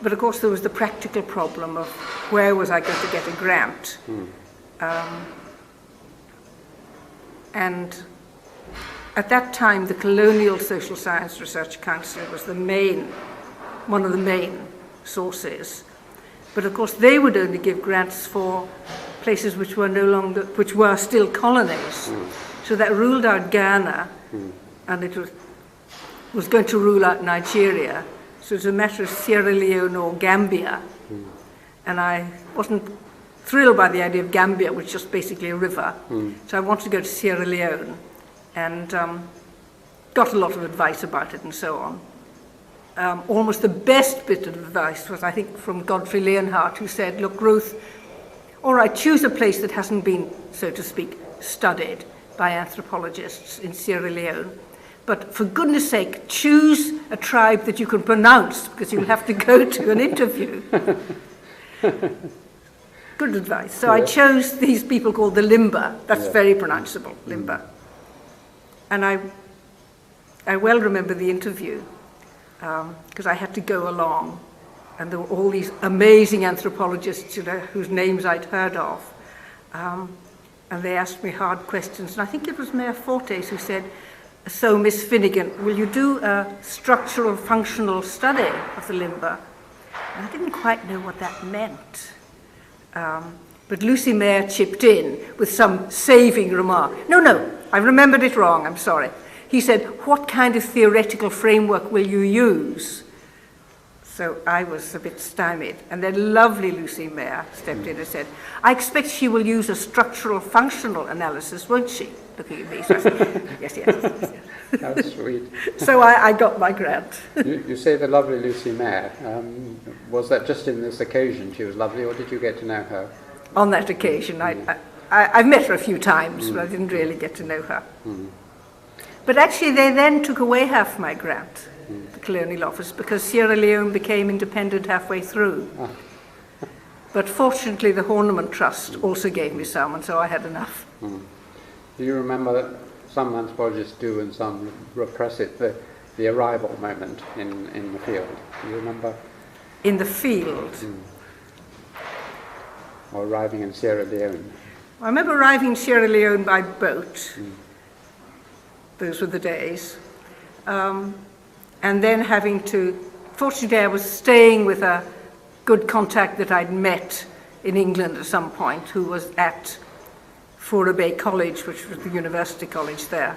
But of course there was the practical problem of where was I going to get a grant? And at that time the Colonial Social Science Research Council was one of the main sources. But of course they would only give grants for places which were still colonies. So that ruled out Ghana, and it was going to rule out Nigeria. So it was a matter of Sierra Leone or Gambia. And I wasn't thrilled by the idea of Gambia, which is just basically a river. So I wanted to go to Sierra Leone and got a lot of advice about it and so on. Almost the best bit of advice was, I think, from Godfrey Leonhardt, who said, look, Ruth, all right, choose a place that hasn't been, so to speak, studied by anthropologists in Sierra Leone. But for goodness sake, choose a tribe that you can pronounce, because you'll have to go to an interview. Good advice. So I chose these people called the Limber. That's very pronounceable, Limber. And I well remember the interview because I had to go along, and there were all these amazing anthropologists, whose names I'd heard of, and they asked me hard questions. And I think it was Mayor Fortes who said, "So, Miss Finnegan, will you do a structural functional study of the Limber?" And I didn't quite know what that meant. But Lucy Mayer chipped in with some saving remark. No, I remembered it wrong, I'm sorry. He said, "What kind of theoretical framework will you use?" So I was a bit stymied. And then lovely Lucy Mayer stepped in and said, "I expect she will use a structural functional analysis, won't she?" Looking at me. So I said, yes. How sweet. So I got my grant. You say the lovely Lucy Mayer. Was that just in this occasion she was lovely, or did you get to know her? On that occasion, I've met her a few times, but I didn't really get to know her. But actually, they then took away half my grant, the Colonial Office, because Sierra Leone became independent halfway through. But fortunately, the Horniman Trust also gave me some, and so I had enough. Do you remember that some anthropologists do and some repress it, the arrival moment in the field? Do you remember? In the field? Or arriving in Sierra Leone? I remember arriving in Sierra Leone by boat. Those were the days. And then having to... Fortunately, I was staying with a good contact that I'd met in England at some point, who was at Fora Bay College, which was the university college there,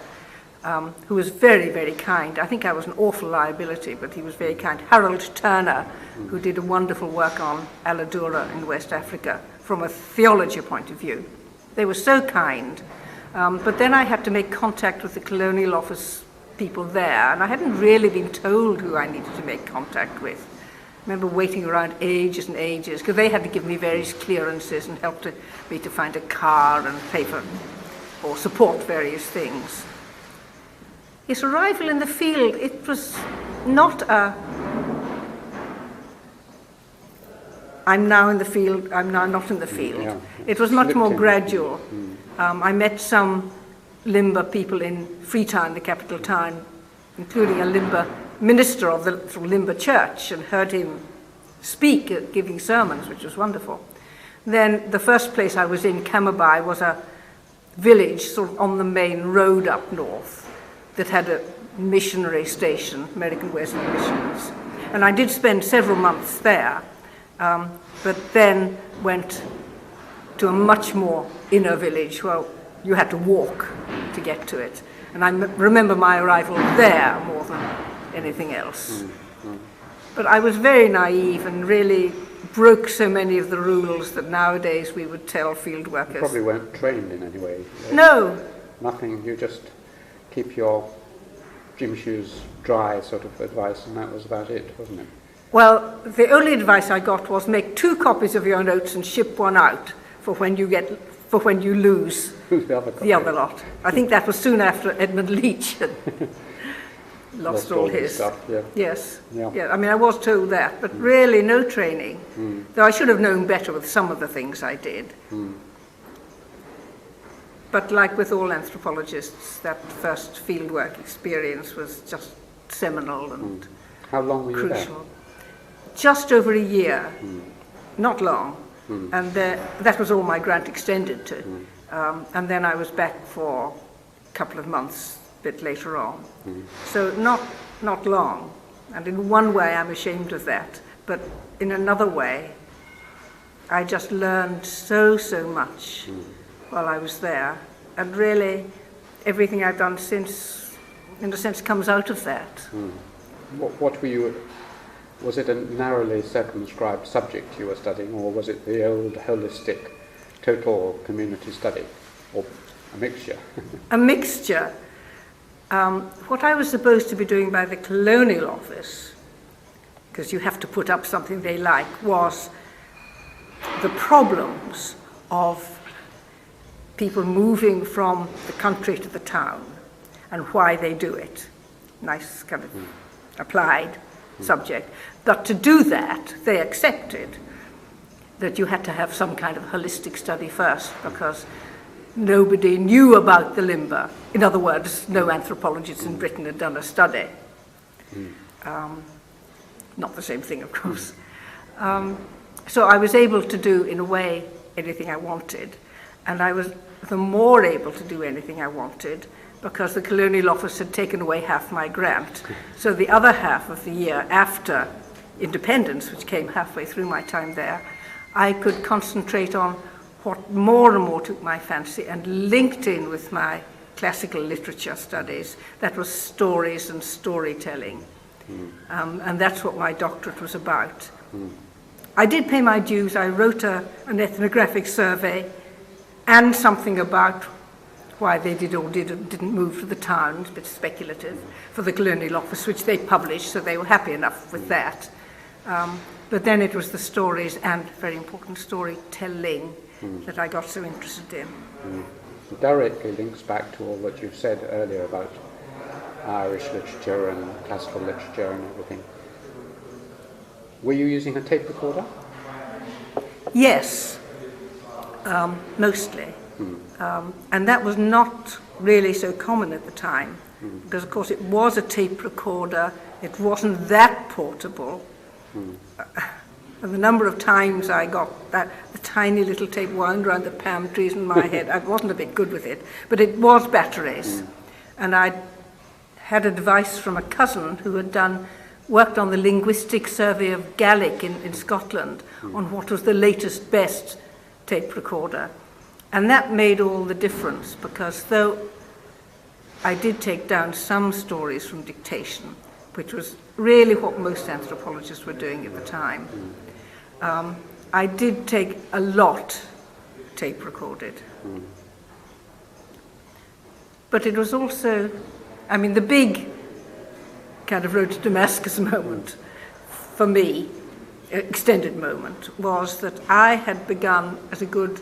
who was very, very kind. I think I was an awful liability, but he was very kind. Harold Turner, who did a wonderful work on Aladura in West Africa from a theology point of view. They were so kind. But then I had to make contact with the Colonial Office people there, and I hadn't really been told who I needed to make contact with. I remember waiting around ages and ages, because they had to give me various clearances and help me to find a car and pay for or support various things. His arrival in the field, it was not a, "I'm now in the field, I'm now not in the field." Yeah. It was much more gradual. I met some Limber people in Freetown, the capital town, including a Limber minister of the Limber Church, and heard him speak, giving sermons, which was wonderful. Then the first place I was in, Kamabai, was a village sort of on the main road up north that had a missionary station, American Wesleyan Missions. And I did spend several months there, but then went to a much more inner village where you had to walk to get to it. And I remember my arrival there more than anything else. But I was very naive and really broke so many of the rules that nowadays we would tell field workers. You probably weren't trained in any way. No. Nothing, you just keep your gym shoes dry sort of advice, and that was about it, wasn't it? Well, the only advice I got was make 2 copies of your notes and ship one out for when you lose the other lot. I think that was soon after Edmund Leach had lost all his stuff. Yeah. Yes. Yeah. I mean, I was told that, but really no training. Though I should have known better with some of the things I did. But like with all anthropologists, that first fieldwork experience was just seminal and How long were you crucial. Just over a year, not long, and that was all my grant extended to. And then I was back for a couple of months, a bit later on. So not long, and in one way I'm ashamed of that, but in another way I just learned so much while I was there, and really everything I've done since, in a sense, comes out of that. What were you... Was it a narrowly circumscribed subject you were studying, or was it the old holistic total community study, or a mixture? A mixture. What I was supposed to be doing by the Colonial Office, because you have to put up something they like, was the problems of people moving from the country to the town and why they do it. Nice kind of applied subject. But to do that, they accepted that you had to have some kind of holistic study first, because nobody knew about the limber. In other words, no anthropologist in Britain had done a study. Not the same thing, of course. So I was able to do, in a way, anything I wanted. And I was the more able to do anything I wanted because the Colonial Office had taken away half my grant. So the other half of the year after independence, which came halfway through my time there, I could concentrate on what more and more took my fancy and linked in with my classical literature studies. That was stories and storytelling. And that's what my doctorate was about. I did pay my dues. I wrote an ethnographic survey and something about why they did or didn't move to the towns, a bit speculative, for the Colonial Office, which they published, so they were happy enough with that. But then it was the stories and, very important, storytelling that I got so interested in. It directly links back to all that you've said earlier about Irish literature and classical literature and everything. Were you using a tape recorder? Yes, mostly. And that was not really so common at the time, because of course it was a tape recorder, it wasn't that portable. And the number of times I got the tiny little tape wound around the palm trees in my head, I wasn't a bit good with it, but it was batteries. And I had a device from a cousin who had worked on the linguistic survey of Gaelic in Scotland on what was the latest, best tape recorder. And that made all the difference, because though I did take down some stories from dictation, which was really what most anthropologists were doing at the time, I did take a lot tape recorded. But it was also, the big kind of road to Damascus moment for me, extended moment, was that I had begun as a good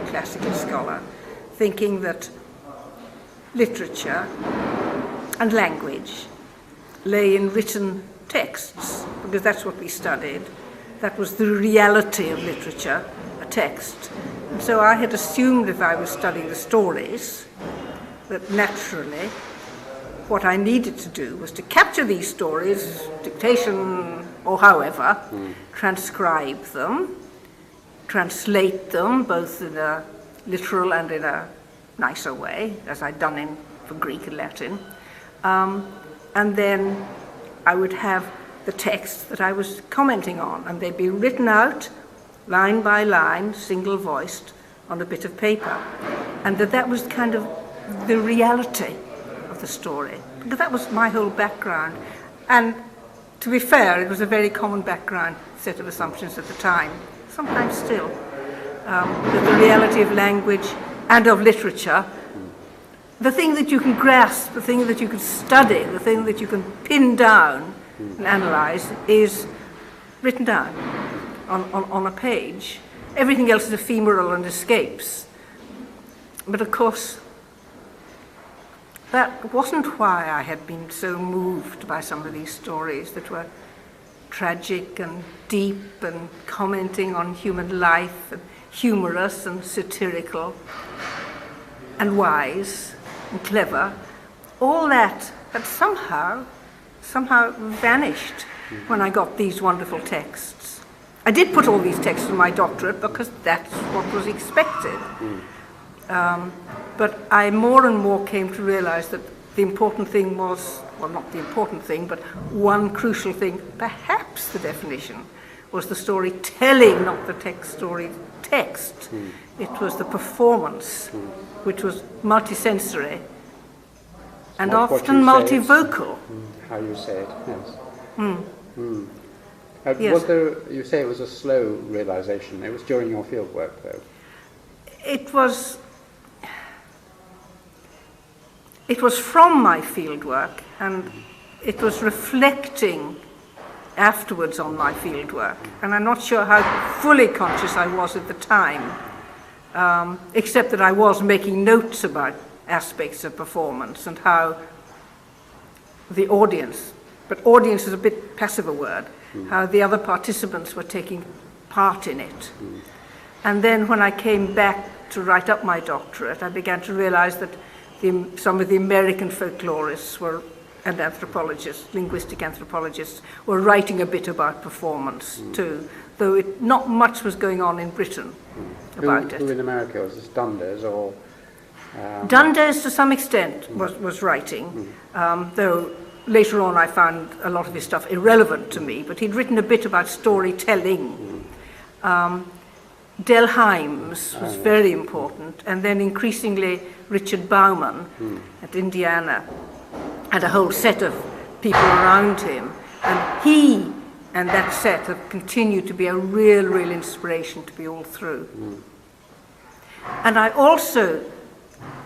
classical scholar thinking that literature and language lay in written texts, because that's what we studied. That was the reality of literature, a text. And so I had assumed, if I was studying the stories, that naturally what I needed to do was to capture these stories, dictation or however, transcribe them, translate them, both in a literal and in a nicer way, as I'd done for Greek and Latin. And then I would have the text that I was commenting on, and they'd be written out line by line, single-voiced, on a bit of paper. And that was kind of the reality of the story, because that was my whole background. And to be fair, it was a very common background set of assumptions at the time, sometimes still, that the reality of language and of literature, the thing that you can grasp, the thing that you can study, the thing that you can pin down and analyze, is written down on a page. Everything else is ephemeral and escapes. But of course, that wasn't why I had been so moved by some of these stories that were tragic and deep and commenting on human life, and humorous and satirical and wise and clever. All that had somehow vanished when I got these wonderful texts. I did put all these texts in my doctorate because that's what was expected. But I more and more came to realize that the important thing was, well, not the important thing, but one crucial thing, perhaps the definition, was the storytelling, not the text. It was the performance, which was multisensory and often multivocal. How you say it, yes. Yes. Was there, you say it was a slow realization. It was during your field work, though. It was from my field work, and it was reflecting afterwards on my field work. And I'm not sure how fully conscious I was at the time, except that I was making notes about aspects of performance and how the audience, but audience is a bit passive a word, how the other participants were taking part in it. And then when I came back to write up my doctorate, I began to realize that some of the American folklorists and anthropologists, linguistic anthropologists, were writing a bit about performance too, though not much was going on in Britain about it. Who in America? Was this Dundas or? Dundas, to some extent, was writing, though later on I found a lot of his stuff irrelevant to me, but he'd written a bit about storytelling. Del Himes was very important, and then increasingly Richard Bauman at Indiana, and a whole set of people around him. And he and that set have continued to be a real inspiration to be all through. And I also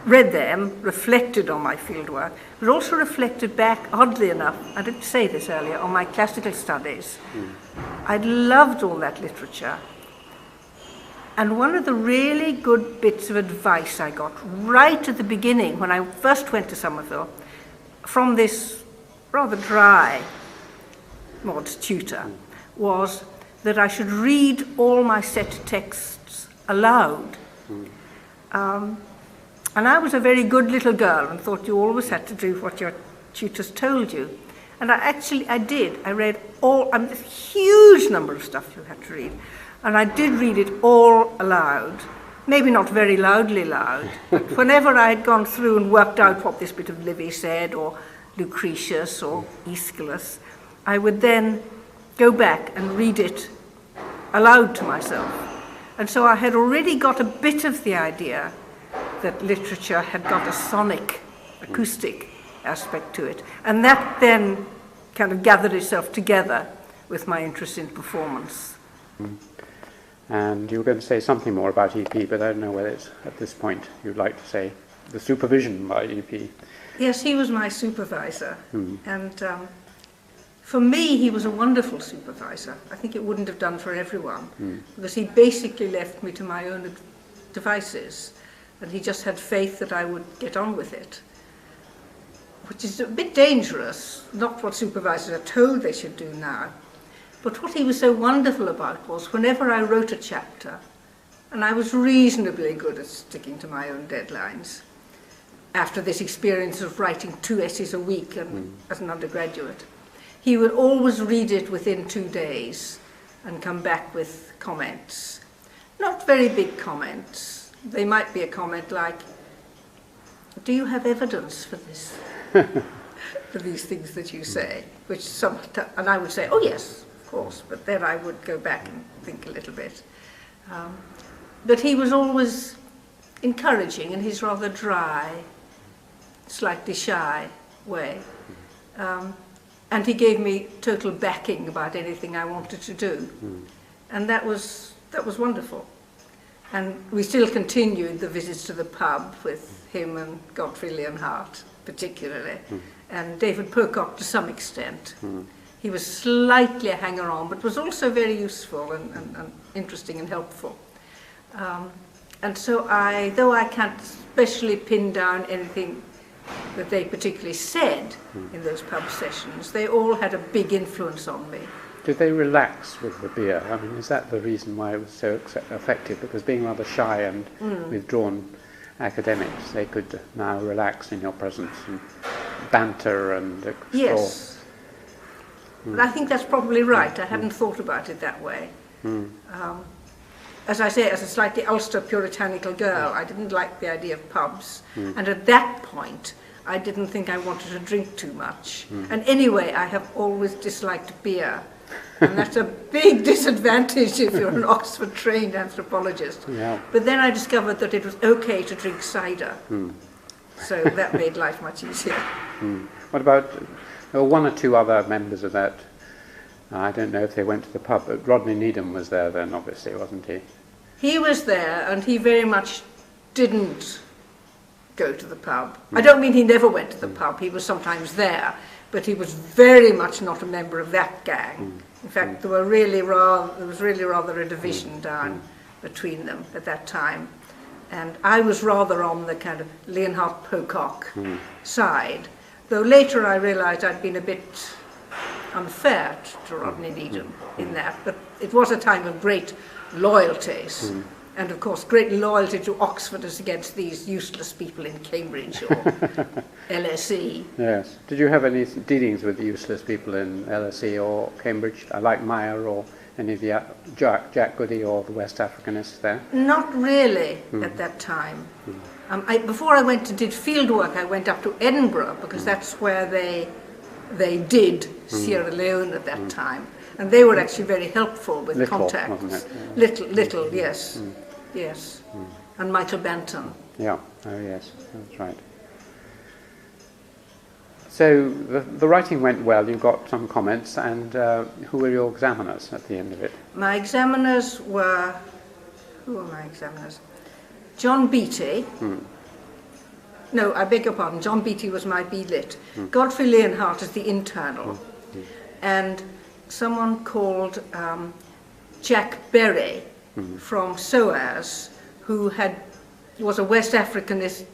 read them, reflected on my fieldwork, but also reflected back, oddly enough, I didn't say this earlier, on my classical studies. I'd loved all that literature. And one of the really good bits of advice I got right at the beginning, when I first went to Somerville, from this rather dry Maud's tutor, was that I should read all my set texts aloud. And I was a very good little girl and thought you always had to do what your tutors told you. And I did. I read a huge number of stuff you had to read. And I did read it all aloud, maybe not very loudly loud, but whenever I had gone through and worked out what this bit of Livy said, or Lucretius, or Aeschylus, I would then go back and read it aloud to myself. And so I had already got a bit of the idea that literature had got a sonic, acoustic aspect to it. And that then kind of gathered itself together with my interest in performance. And you were going to say something more about EP, but I don't know whether it's at this point you'd like to say the supervision by EP. Yes, he was my supervisor. And for me, he was a wonderful supervisor. I think it wouldn't have done for everyone, because he basically left me to my own devices, and he just had faith that I would get on with it, which is a bit dangerous, not what supervisors are told they should do now. But what he was so wonderful about was whenever I wrote a chapter, and I was reasonably good at sticking to my own deadlines, after this experience of writing 2 essays a week as an undergraduate, he would always read it within 2 days and come back with comments. Not very big comments. They might be a comment like, do you have evidence for this? For these things that you say? And I would say, oh yes, of course, but then I would go back and think a little bit. But he was always encouraging in his rather dry, slightly shy way. And he gave me total backing about anything I wanted to do. And that was wonderful. And we still continued the visits to the pub with him and Godfrey Leonhardt, particularly, and David Pocock to some extent. He was slightly a hanger-on, but was also very useful and interesting and helpful. And so though I can't especially pin down anything that they particularly said in those pub sessions, they all had a big influence on me. Did they relax with the beer? I mean, is that the reason why it was so effective? Because being rather shy and withdrawn academics, they could now relax in your presence and banter and explore. Yes. But I think that's probably right. I hadn't thought about it that way. As I say, as a slightly Ulster puritanical girl, I didn't like the idea of pubs. And at that point, I didn't think I wanted to drink too much. And anyway, I have always disliked beer. And that's a big disadvantage if you're an Oxford-trained anthropologist. Yeah. But then I discovered that it was okay to drink cider. So that made life much easier. What about, there were 1 or 2 other members of that, I don't know if they went to the pub, but Rodney Needham was there then, obviously, wasn't he? He was there, and he very much didn't go to the pub. I don't mean he never went to the pub, he was sometimes there, but he was very much not a member of that gang. In fact, there was really rather a division down between them at that time. And I was rather on the kind of Leonhardt Pocock side, though later I realised I'd been a bit unfair to Rodney Needham in that, but it was a time of great loyalties. And of course, great loyalty to Oxford as against these useless people in Cambridge or LSE. Yes. Did you have any dealings with useless people in LSE or Cambridge, like Meyer or any of the Jack Goody or the West Africanists there? Not really at that time. Before I did field work, I went up to Edinburgh because that's where they did Sierra Leone at that time. And they were actually very helpful with Little, contacts. wasn't it? Little, yes. Yes. And Michael Banton. Yeah, oh yes, that's right. So the writing went well, you got some comments, and who were your examiners at the end of it? My examiners were, who were my examiners? John Beattie. No, I beg your pardon, John Beattie was my B-Lit. Godfrey Leonhardt is the internal. And someone called Jack Berry from SOAS, who was a West Africanist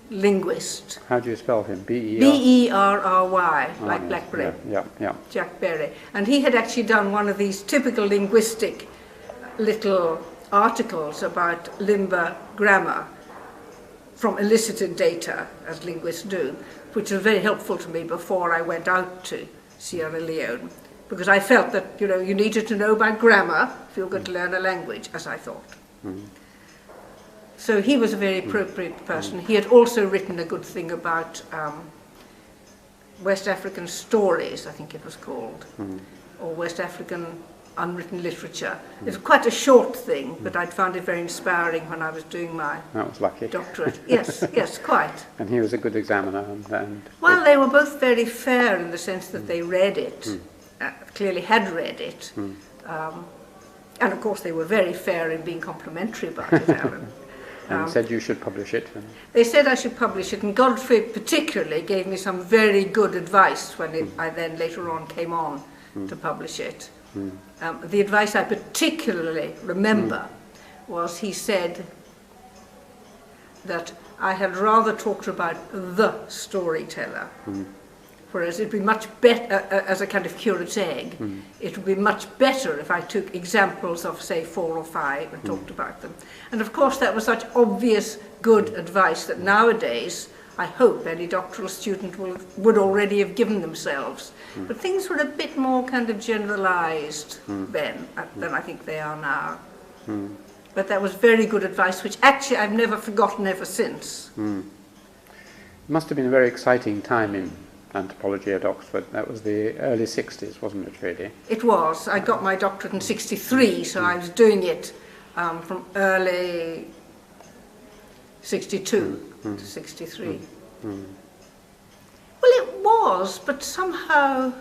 linguist. How do you spell him? B-E-R? B-E-R-R-Y, like yes, Blackberry. Yeah. Jack Berry. And he had actually done one of these typical linguistic little articles about Limba grammar from elicited data, as linguists do, which was very helpful to me before I went out to Sierra Leone, because I felt that, you needed to know about grammar if you were going to learn a language, as I thought. So he was a very appropriate person. He had also written a good thing about West African stories, I think it was called, or West African unwritten literature. It was quite a short thing, but I'd found it very inspiring when I was doing my That was lucky. doctorate. Yes, quite. And he was a good examiner. Well, they were both very fair in the sense that they read it, clearly had read it, and of course they were very fair in being complimentary about it, Alan. And said you should publish it. They said I should publish it, and Godfrey particularly gave me some very good advice when I then later on came on to publish it. The advice I particularly remember was he said that I had rather talked about the storyteller, whereas it'd be much better, as a kind of curate's egg, it would be much better if I took examples of, say, 4 or 5 and talked about them. And of course that was such obvious good advice that nowadays I hope any doctoral student would already have given themselves. But things were a bit more kind of generalised then than I think they are now. But that was very good advice, which actually I've never forgotten ever since. It must have been a very exciting time in anthropology at Oxford. That was the early 60s, wasn't it, really? It was. I got my doctorate in 63, so I was doing it from early 62 to 63. Well, it was, but somehow...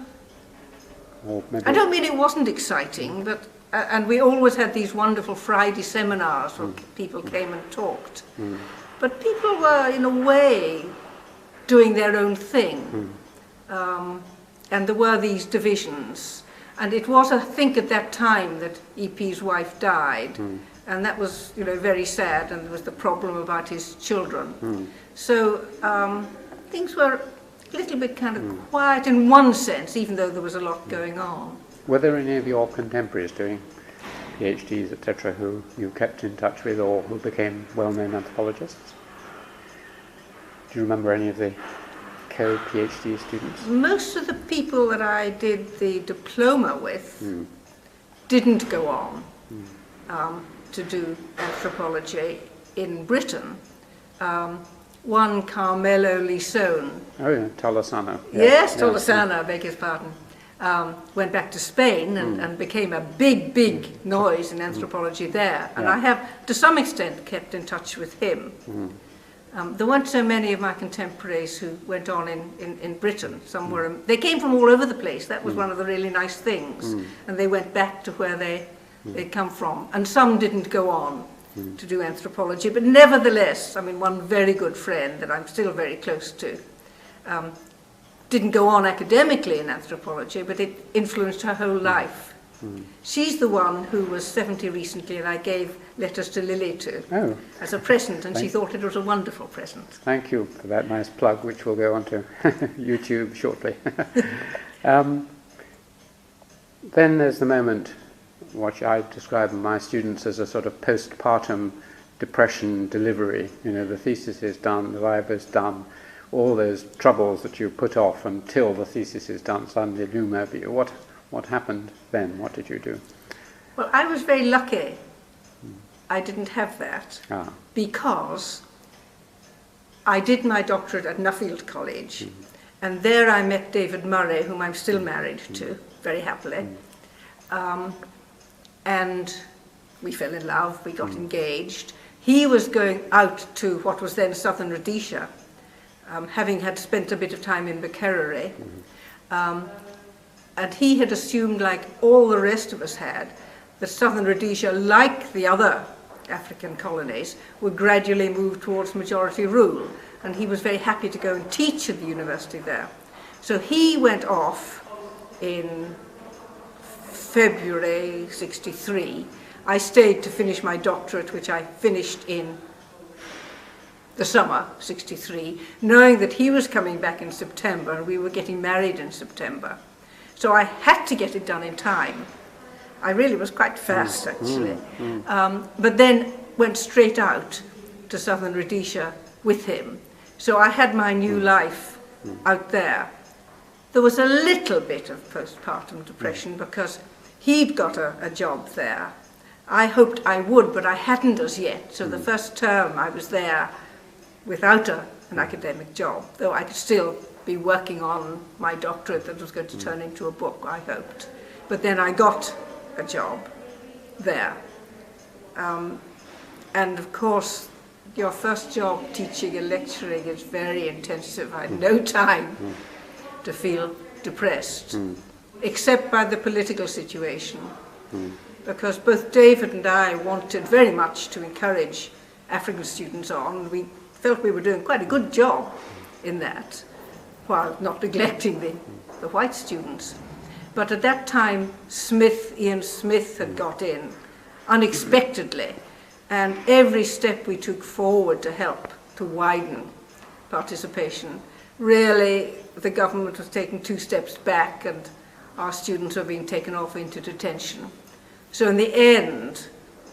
Or maybe I don't mean it wasn't exciting, but and we always had these wonderful Friday seminars where people came and talked. But people were, in a way, doing their own thing. And there were these divisions. And it was, I think, at that time that E.P.'s wife died. And that was, very sad, and there was the problem about his children. So things were a little bit kind of quiet in one sense, even though there was a lot going on. Were there any of your contemporaries doing PhDs, etc., who you kept in touch with or who became well-known anthropologists? Do you remember any of the co-PhD students? Most of the people that I did the diploma with didn't go on to do anthropology in Britain. One, Carmelo Lisone. Oh, yeah, Tolosana. Yes, Tolosana, I beg his pardon. Went back to Spain and became a big noise in anthropology there. And I have, to some extent, kept in touch with him. There weren't so many of my contemporaries who went on in Britain. Some were, they came from all over the place. That was one of the really nice things. And they went back to where they'd come from. And some didn't go on to do anthropology. But nevertheless, I mean, one very good friend that I'm still very close to didn't go on academically in anthropology, but it influenced her whole life. She's the one who was 70 recently, and I gave letters to Lily to as a present, and she thought it was a wonderful present. Thank you for that nice plug, which will go onto YouTube shortly. Then there's the moment, which I describe in my students as a sort of postpartum depression delivery. You know, the thesis is done, the viva's done, all those troubles that you put off until the thesis is done suddenly loom over you. What happened then? What did you do? Well, I was very lucky. I didn't have that because I did my doctorate at Nuffield College, and there I met David Murray, whom I'm still married to, very happily. And we fell in love, we got engaged. He was going out to what was then Southern Rhodesia, having had spent a bit of time in Macfarlane. And he had assumed, like all the rest of us had, that Southern Rhodesia, like the other African colonies, would gradually move towards majority rule. And he was very happy to go and teach at the university there. So he went off in February '63. I stayed to finish my doctorate, which I finished in the summer '63, knowing that he was coming back in September and we were getting married in September. So I had to get it done in time. I really was quite fast, actually. But then went straight out to Southern Rhodesia with him. So I had my new life out there. There was a little bit of postpartum depression because he'd got a job there. I hoped I would, but I hadn't as yet. So the first term I was there without an academic job, though I could still be working on my doctorate that was going to turn into a book, I hoped. But then I got a job there. And of course, your first job teaching and lecturing is very intensive. I had no time to feel depressed, except by the political situation. Because both David and I wanted very much to encourage African students on. We felt we were doing quite a good job in that, while not neglecting the white students. But at that time, Ian Smith had got in unexpectedly, and every step we took forward to help to widen participation, really the government was taking 2 steps back and our students were being taken off into detention. So in the end,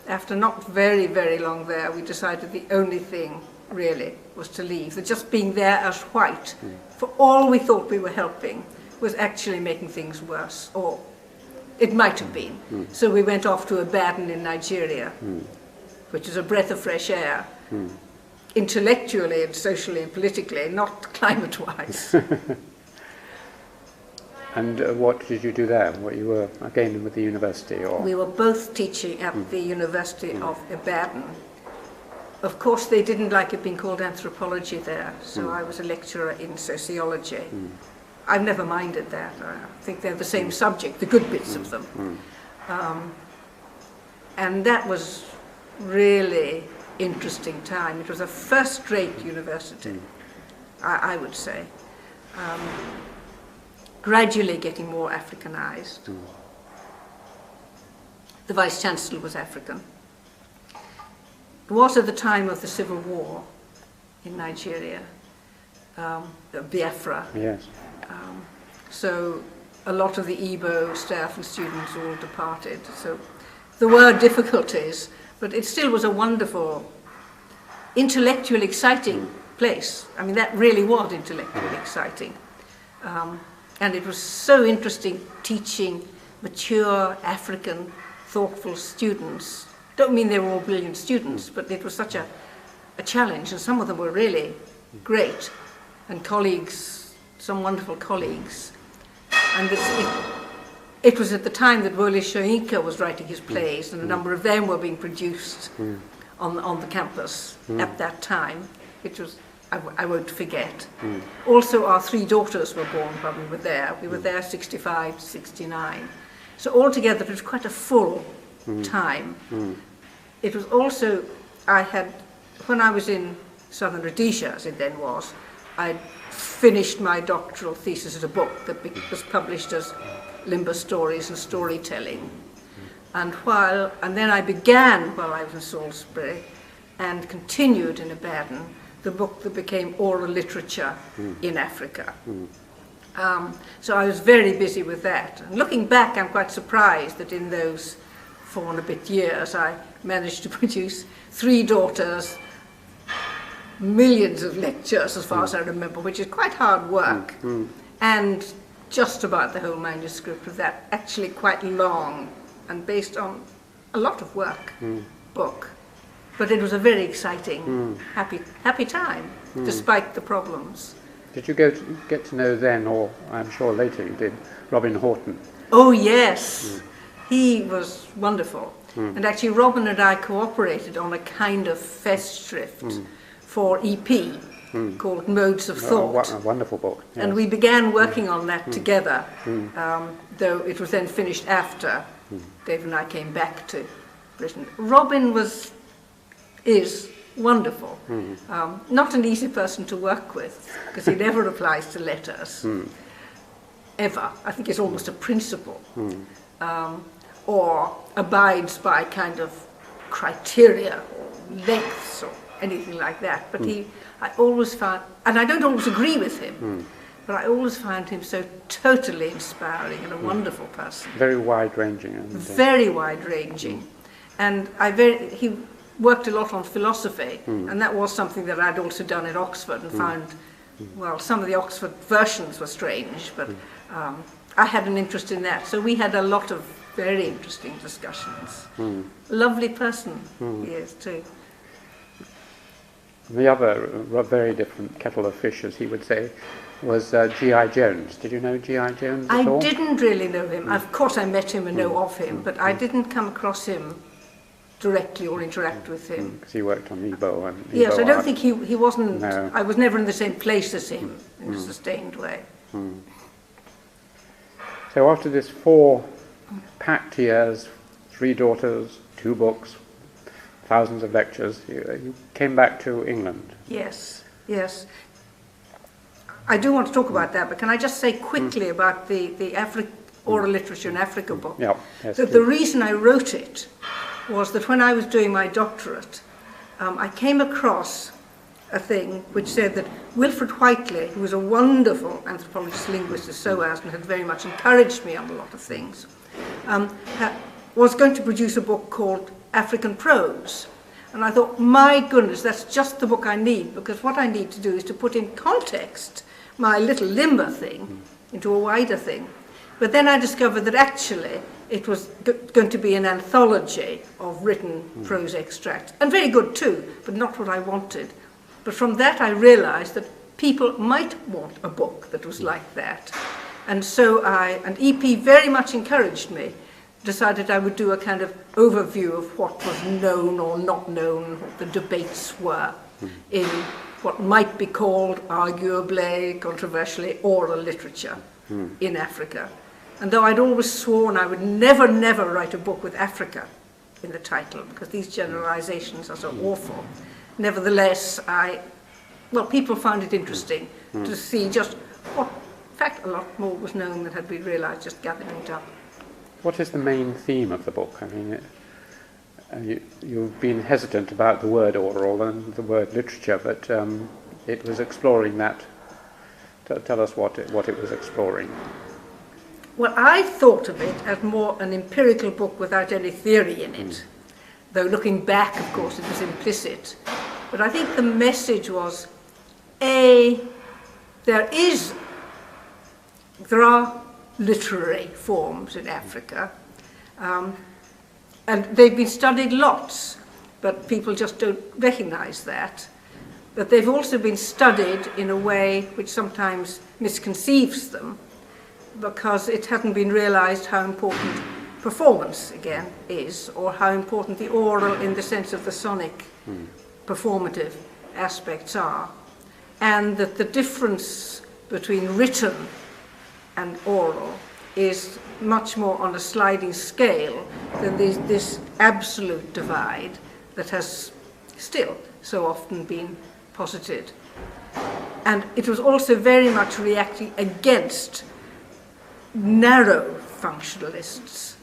after not very, very long there, we decided the only thing really was to leave. That just being there as white, for all we thought we were helping, was actually making things worse, or it might have been. So we went off to Ibadan in Nigeria, which is a breath of fresh air, intellectually and socially and politically, not climate-wise. And what did you do there? What you were again with the university, or we were both teaching at the University of Ibadan. Of course, they didn't like it being called anthropology there, so I was a lecturer in sociology. I've never minded that. I think they're the same subject, the good bits of them. And that was really interesting time. It was a first-rate university, I would say. Gradually getting more Africanized. The Vice-Chancellor was African. It was at the time of the Civil War in Nigeria, Biafra. yes, So a lot of the Igbo staff and students all departed. So there were difficulties, but it still was a wonderful, intellectually exciting place. I mean, that really was intellectually exciting. And it was so interesting teaching mature African, thoughtful students. Don't mean they were all brilliant students, but it was such a challenge, and some of them were really great, and colleagues, some wonderful colleagues. And it was at the time that Wole Soyinka was writing his plays, and a number of them were being produced on the campus at that time. It was, I won't forget. Also, our 3 daughters were born while we were there. We were there 65 to 69. So altogether, it was quite a full time. It was also, when I was in Southern Rhodesia, as it then was, I'd finished my doctoral thesis as a book that was published as Limber Stories and Storytelling. And then I began, while I was in Salisbury, and continued in Ibadan, the book that became Oral Literature in Africa. So I was very busy with that. And looking back, I'm quite surprised that in those 4 and a bit years, I managed to produce 3 daughters, millions of lectures, as far as I remember, which is quite hard work. And just about the whole manuscript of that, actually quite long and based on a lot of work book. But it was a very exciting, happy time, despite the problems. Did you get to know then, or I'm sure later you did, Robin Horton? Oh yes, he was wonderful. And actually Robin and I cooperated on a kind of festschrift for EP called Modes of Thought. A wonderful book. Yes. And we began working on that together, though it was then finished after Dave and I came back to Britain. Robin is wonderful. Not an easy person to work with, because he never replies to letters, ever. I think it's almost a principle, or abides by kind of criteria or lengths or anything like that. But I always found, and I don't always agree with him, but I always found him so totally inspiring and a wonderful person. Very wide-ranging. Very wide-ranging. And he worked a lot on philosophy, and that was something that I'd also done at Oxford and found, well, some of the Oxford versions were strange, but I had an interest in that. So we had a lot of very interesting discussions. Lovely person he is too. The other very different kettle of fish, as he would say, was G.I. Jones. Did you know G.I. Jones at all? I didn't really know him. Of course I met him and know of him, but I didn't come across him directly or interact with him. Because he worked on Ebo and Ebo yes, I don't art. think he wasn't, No. I was never in the same place as him in a sustained way. So after this 4 packed years, 3 daughters, 2 books, thousands of lectures, you came back to England. Yes, yes. I do want to talk about that, but can I just say quickly about the oral literature in Africa book? Yeah, yes, That the reason I wrote it was that when I was doing my doctorate, I came across a thing which said that Wilfred Whiteley, who was a wonderful anthropologist, linguist, as SOAS, and had very much encouraged me on a lot of things, was going to produce a book called African Prose. And I thought, my goodness, that's just the book I need, because what I need to do is to put in context my little limber thing into a wider thing. But then I discovered that actually it was going to be an anthology of written prose extracts, and very good too, but not what I wanted. But from that I realized that people might want a book that was like that. And so and EP very much encouraged me, decided I would do a kind of overview of what was known or not known, what the debates were in what might be called, arguably, controversially, oral literature in Africa. And though I'd always sworn I would never write a book with Africa in the title, because these generalizations are so awful, nevertheless, people found it interesting to see just what, in fact, a lot more was known than had been realized just gathering it up. What is the main theme of the book? I mean, you've been hesitant about the word oral and the word literature, but it was exploring that. Tell us what it was exploring. Well, I thought of it as more an empirical book without any theory in it. Though looking back, of course, it was implicit. But I think the message was, there are literary forms in Africa, and they've been studied lots, but people just don't recognize that. But they've also been studied in a way which sometimes misconceives them, because it hasn't been realized how important performance, again, is, or how important the oral in the sense of the sonic performative aspects are, and that the difference between written and oral is much more on a sliding scale than this absolute divide that has still so often been posited. And it was also very much reacting against narrow functionalist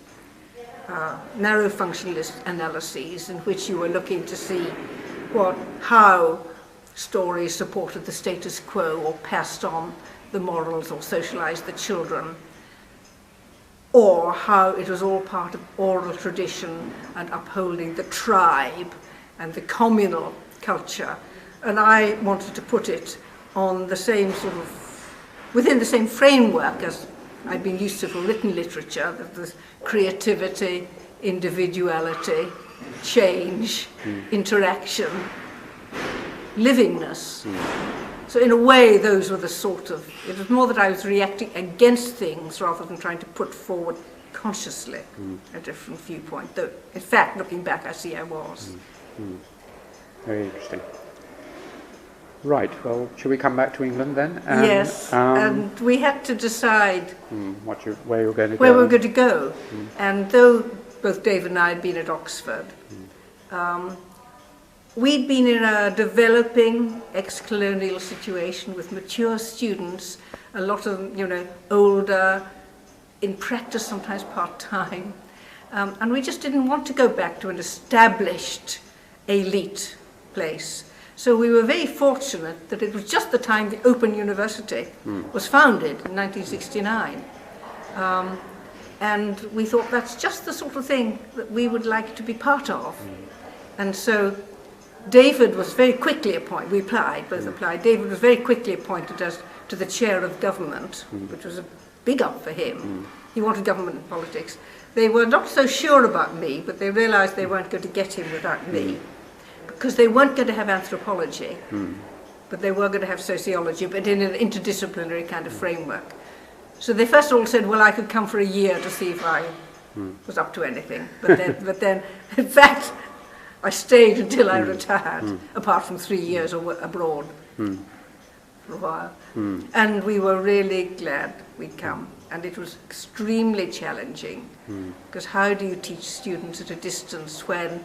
analyses in which you were looking to see how stories supported the status quo or passed on the morals or socialize the children, or how it was all part of oral tradition and upholding the tribe and the communal culture. And I wanted to put it on the same sort of, within the same framework as I'd been used to for written literature, that there's creativity, individuality, change, interaction, livingness. So in a way, those were the sort of, it was more that I was reacting against things rather than trying to put forward consciously a different viewpoint. Though, in fact, looking back, I see I was. Very interesting. Right, well, shall we come back to England then? Yes, and we had to decide where you were going to where go. we were going to go. And though both David and I had been at Oxford, we'd been in a developing ex-colonial situation with mature students, a lot of, older, in practice sometimes part-time. And we just didn't want to go back to an established elite place. So we were very fortunate that it was just the time the Open University was founded in 1969. And we thought that's just the sort of thing that we would like to be part of. And so David was very quickly appointed, we applied, both applied, David was very quickly appointed as to the chair of government, which was a big up for him. He wanted government and politics. They were not so sure about me, but they realized they weren't going to get him without me, because they weren't going to have anthropology, but they were going to have sociology, but in an interdisciplinary kind of framework. So they first of all said, well, I could come for a year to see if I was up to anything. But then, in fact, I stayed until I retired, apart from 3 years abroad for a while. And we were really glad we'd come. And it was extremely challenging, because how do you teach students at a distance when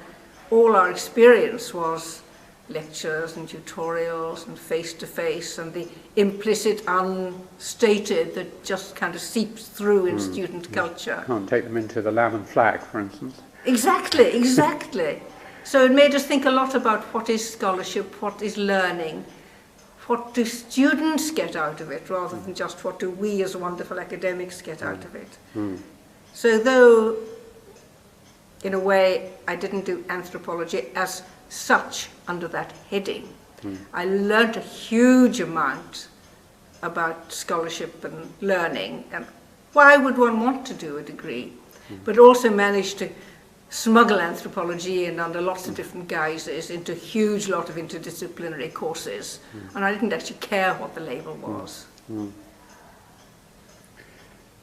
all our experience was lectures and tutorials and face-to-face and the implicit, unstated that just kind of seeps through in student culture. Can't take them into the lamb and flag, for instance. Exactly. So it made us think a lot about what is scholarship, what is learning, what do students get out of it, rather than just what do we as wonderful academics get out of it. So though, in a way, I didn't do anthropology as such under that heading, I learned a huge amount about scholarship and learning, and why would one want to do a degree, but also managed to smuggle anthropology in under lots of different guises into a huge lot of interdisciplinary courses, and I didn't actually care what the label was.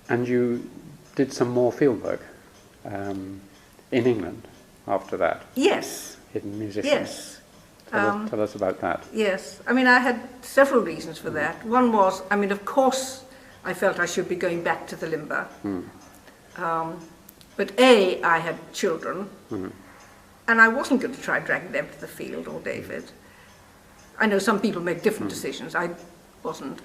And you did some more fieldwork in England after that? Yes. Hidden musicians? Yes. Tell us about that. Yes. I mean, I had several reasons for that. One was, I mean, of course, I felt I should be going back to the Limba. But A, I had children, and I wasn't going to try dragging them to the field, or David. I know some people make different decisions. I wasn't.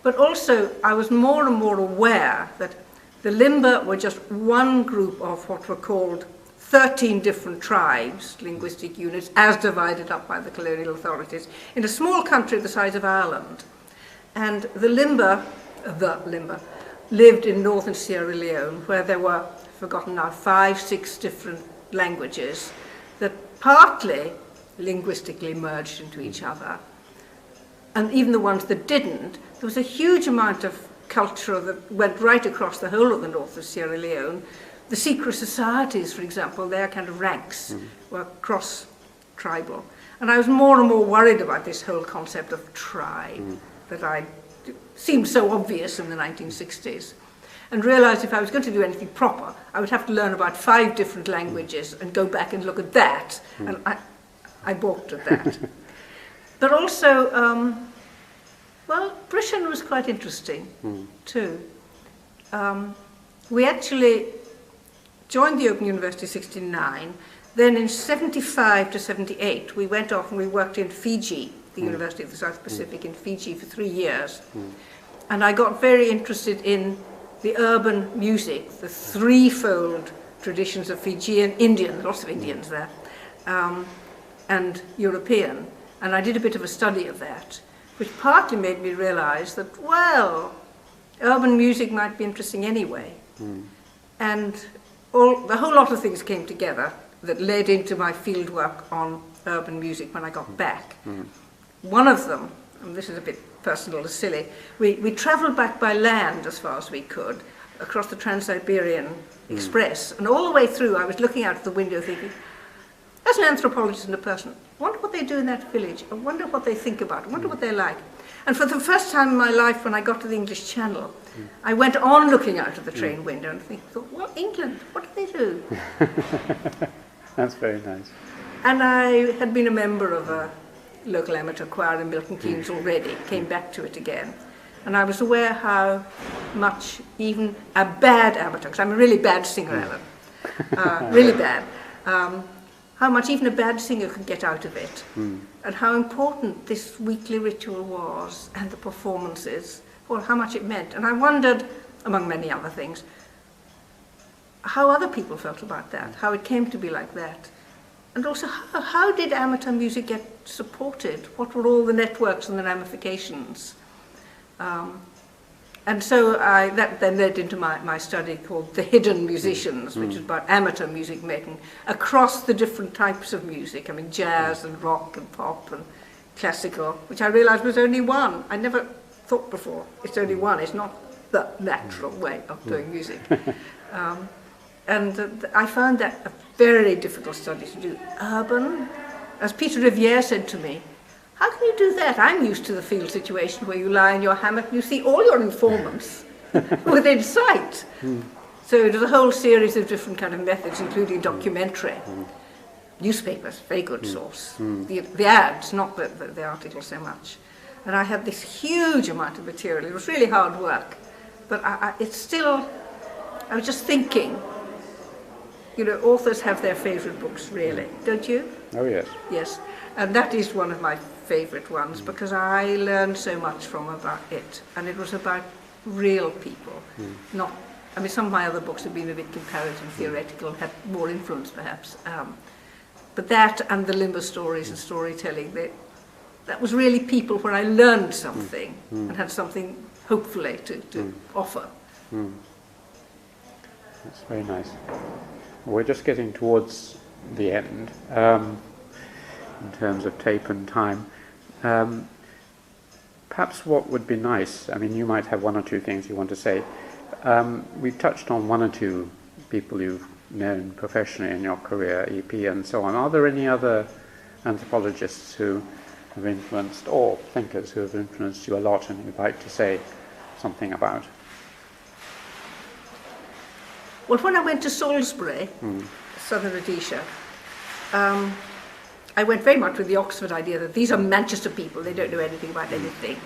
But also, I was more and more aware that the Limba were just one group of what were called 13 different tribes, linguistic units, as divided up by the colonial authorities, in a small country the size of Ireland. And the Limba lived in northern Sierra Leone, where there were, forgotten now, 5, 6 different languages that partly linguistically merged into each other. And even the ones that didn't, there was a huge amount of culture that went right across the whole of the north of Sierra Leone. The secret societies, for example, their kind of ranks were cross-tribal. And I was more and more worried about this whole concept of tribe that seemed so obvious in the 1960s. And realized if I was going to do anything proper, I would have to learn about 5 different languages and go back and look at that. And I balked at that. But also, well, Britain was quite interesting, too. We actually joined the Open University in 1969. Then in 1975 to 1978, we went off and we worked in Fiji, the University of the South Pacific in Fiji for 3 years. And I got very interested in the urban music, the threefold traditions of Fijian, Indian, lots of Indians there, and European. And I did a bit of a study of that, which partly made me realise that, well, urban music might be interesting anyway. And the whole lot of things came together that led into my fieldwork on urban music when I got back. One of them, and this is a bit personal and silly, we travelled back by land as far as we could, across the Trans-Siberian Express, and all the way through I was looking out of the window thinking, as an anthropologist and a person, I wonder what they do in that village, I wonder what they think about, I wonder what they're like. And for the first time in my life, when I got to the English Channel, I went on looking out of the train window and thought, well, England, what do they do? That's very nice. And I had been a member of a local amateur choir in Milton Keynes already, came back to it again. And I was aware how much even a bad amateur, because I'm a really bad singer, Alan, really bad, how much even a bad singer could get out of it, and how important this weekly ritual was, and the performances, well, how much it meant. And I wondered, among many other things, how other people felt about that, how it came to be like that. And also, how did amateur music get supported? What were all the networks and the ramifications? And so that then led into my study called The Hidden Musicians, which is about amateur music making across the different types of music. I mean, jazz and rock and pop and classical, which I realised was only one. I never thought before, it's only one. It's not the natural way of doing music. And I found that a very difficult study to do. Urban, as Peter Riviere said to me, how can you do that? I'm used to the field situation where you lie in your hammock and you see all your informants within sight. So there's a whole series of different kind of methods, including documentary. Newspapers, very good source. The ads, not the articles so much. And I had this huge amount of material. It was really hard work. But it's still, I was just thinking, you know, authors have their favourite books, really, don't you? Oh, yes. Yes, and that is one of my favourite ones because I learned so much from about it, and it was about real people, not, I mean, some of my other books have been a bit comparative and theoretical, had more influence perhaps, but that and the limber stories and storytelling, that was really people where I learned something and had something, hopefully, to offer. That's very nice. We're just getting towards the end in terms of tape and time. Perhaps what would be nice, I mean, you might have one or two things you want to say. We've touched on one or two people you've known professionally in your career, EP and so on. Are there any other anthropologists who have influenced, or thinkers who have influenced you a lot and you'd like to say something about? Well, when I went to Salisbury, southern Rhodesia, I went very much with the Oxford idea that these are Manchester people, they don't know anything about anything.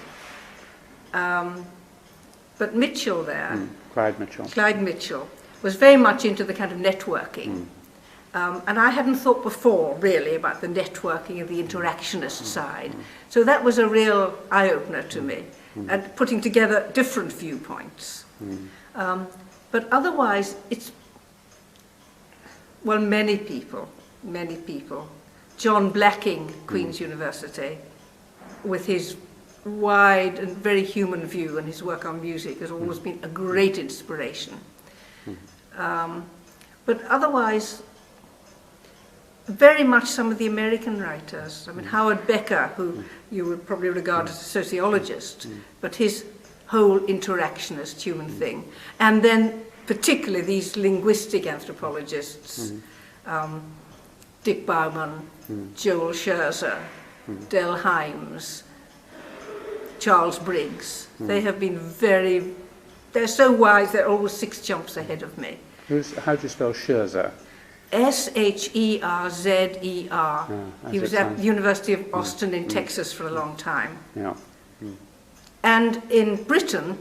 But Mitchell there, Clyde Mitchell, was very much into the kind of networking. And I hadn't thought before, really, about the networking and the interactionist side. So that was a real eye-opener to me, and putting together different viewpoints. But otherwise, it's, well, many people. John Blacking, Queen's University, with his wide and very human view and his work on music has always been a great inspiration. But otherwise, very much some of the American writers. I mean, Howard Becker, who you would probably regard as a sociologist, but his whole interactionist human thing. And then particularly these linguistic anthropologists, Dick Bauman, Joel Scherzer, Del Himes, Charles Briggs. They have been they're so wise, they're always 6 jumps ahead of me. How do you spell Scherzer? S-H-E-R-Z-E-R. He was at the University of Austin in Texas for a long time. Yeah. And in Britain,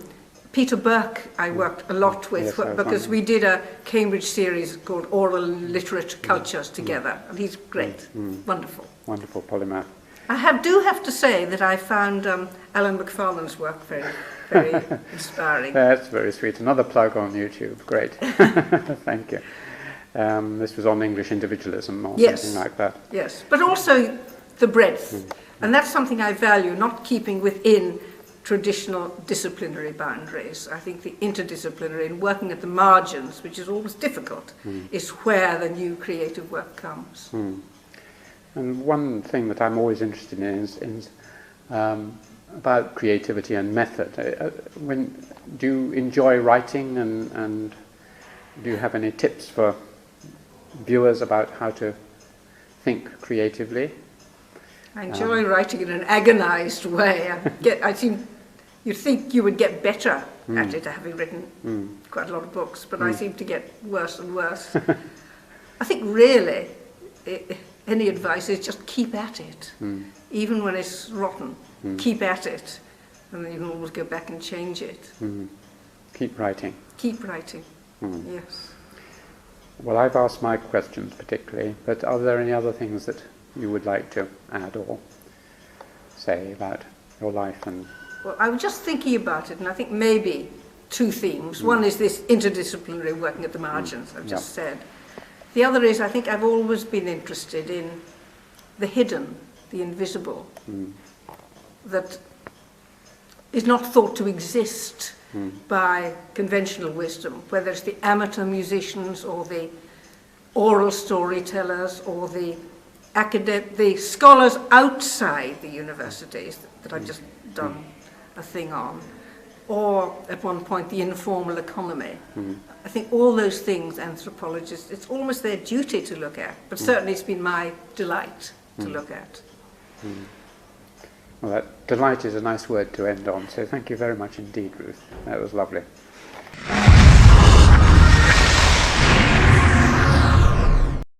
Peter Burke I worked a lot with, because we did a Cambridge series called Oral Literate Cultures together. And he's great, wonderful. Wonderful polymath. I do have to say that I found Alan Macfarlane's work very, very inspiring. That's very sweet. Another plug on YouTube. Great. Thank you. This was on English individualism or something like that. Yes, but also the breadth. And that's something I value, not keeping within traditional disciplinary boundaries. I think the interdisciplinary and working at the margins, which is always difficult, is where the new creative work comes. And one thing that I'm always interested in is about creativity and method. Do you enjoy writing, and do you have any tips for viewers about how to think creatively? I enjoy writing in an agonized way. You'd think you would get better at it, having written quite a lot of books, but I seem to get worse and worse. I think really, any advice is just keep at it. Even when it's rotten, keep at it, and then you can always go back and change it. Keep writing. Keep writing, yes. Well, I've asked my questions particularly, but are there any other things that you would like to add or say about your life? And well, I was just thinking about it, and I think maybe two themes. One is this interdisciplinary working at the margins, I've just said. The other is, I think I've always been interested in the hidden, the invisible, that is not thought to exist by conventional wisdom, whether it's the amateur musicians or the oral storytellers or the scholars outside the universities that I've just done a thing on, or at one point the informal economy. I think all those things, anthropologists, it's almost their duty to look at, but certainly it's been my delight to look at. Well, that delight is a nice word to end on, so thank you very much indeed, Ruth. That was lovely.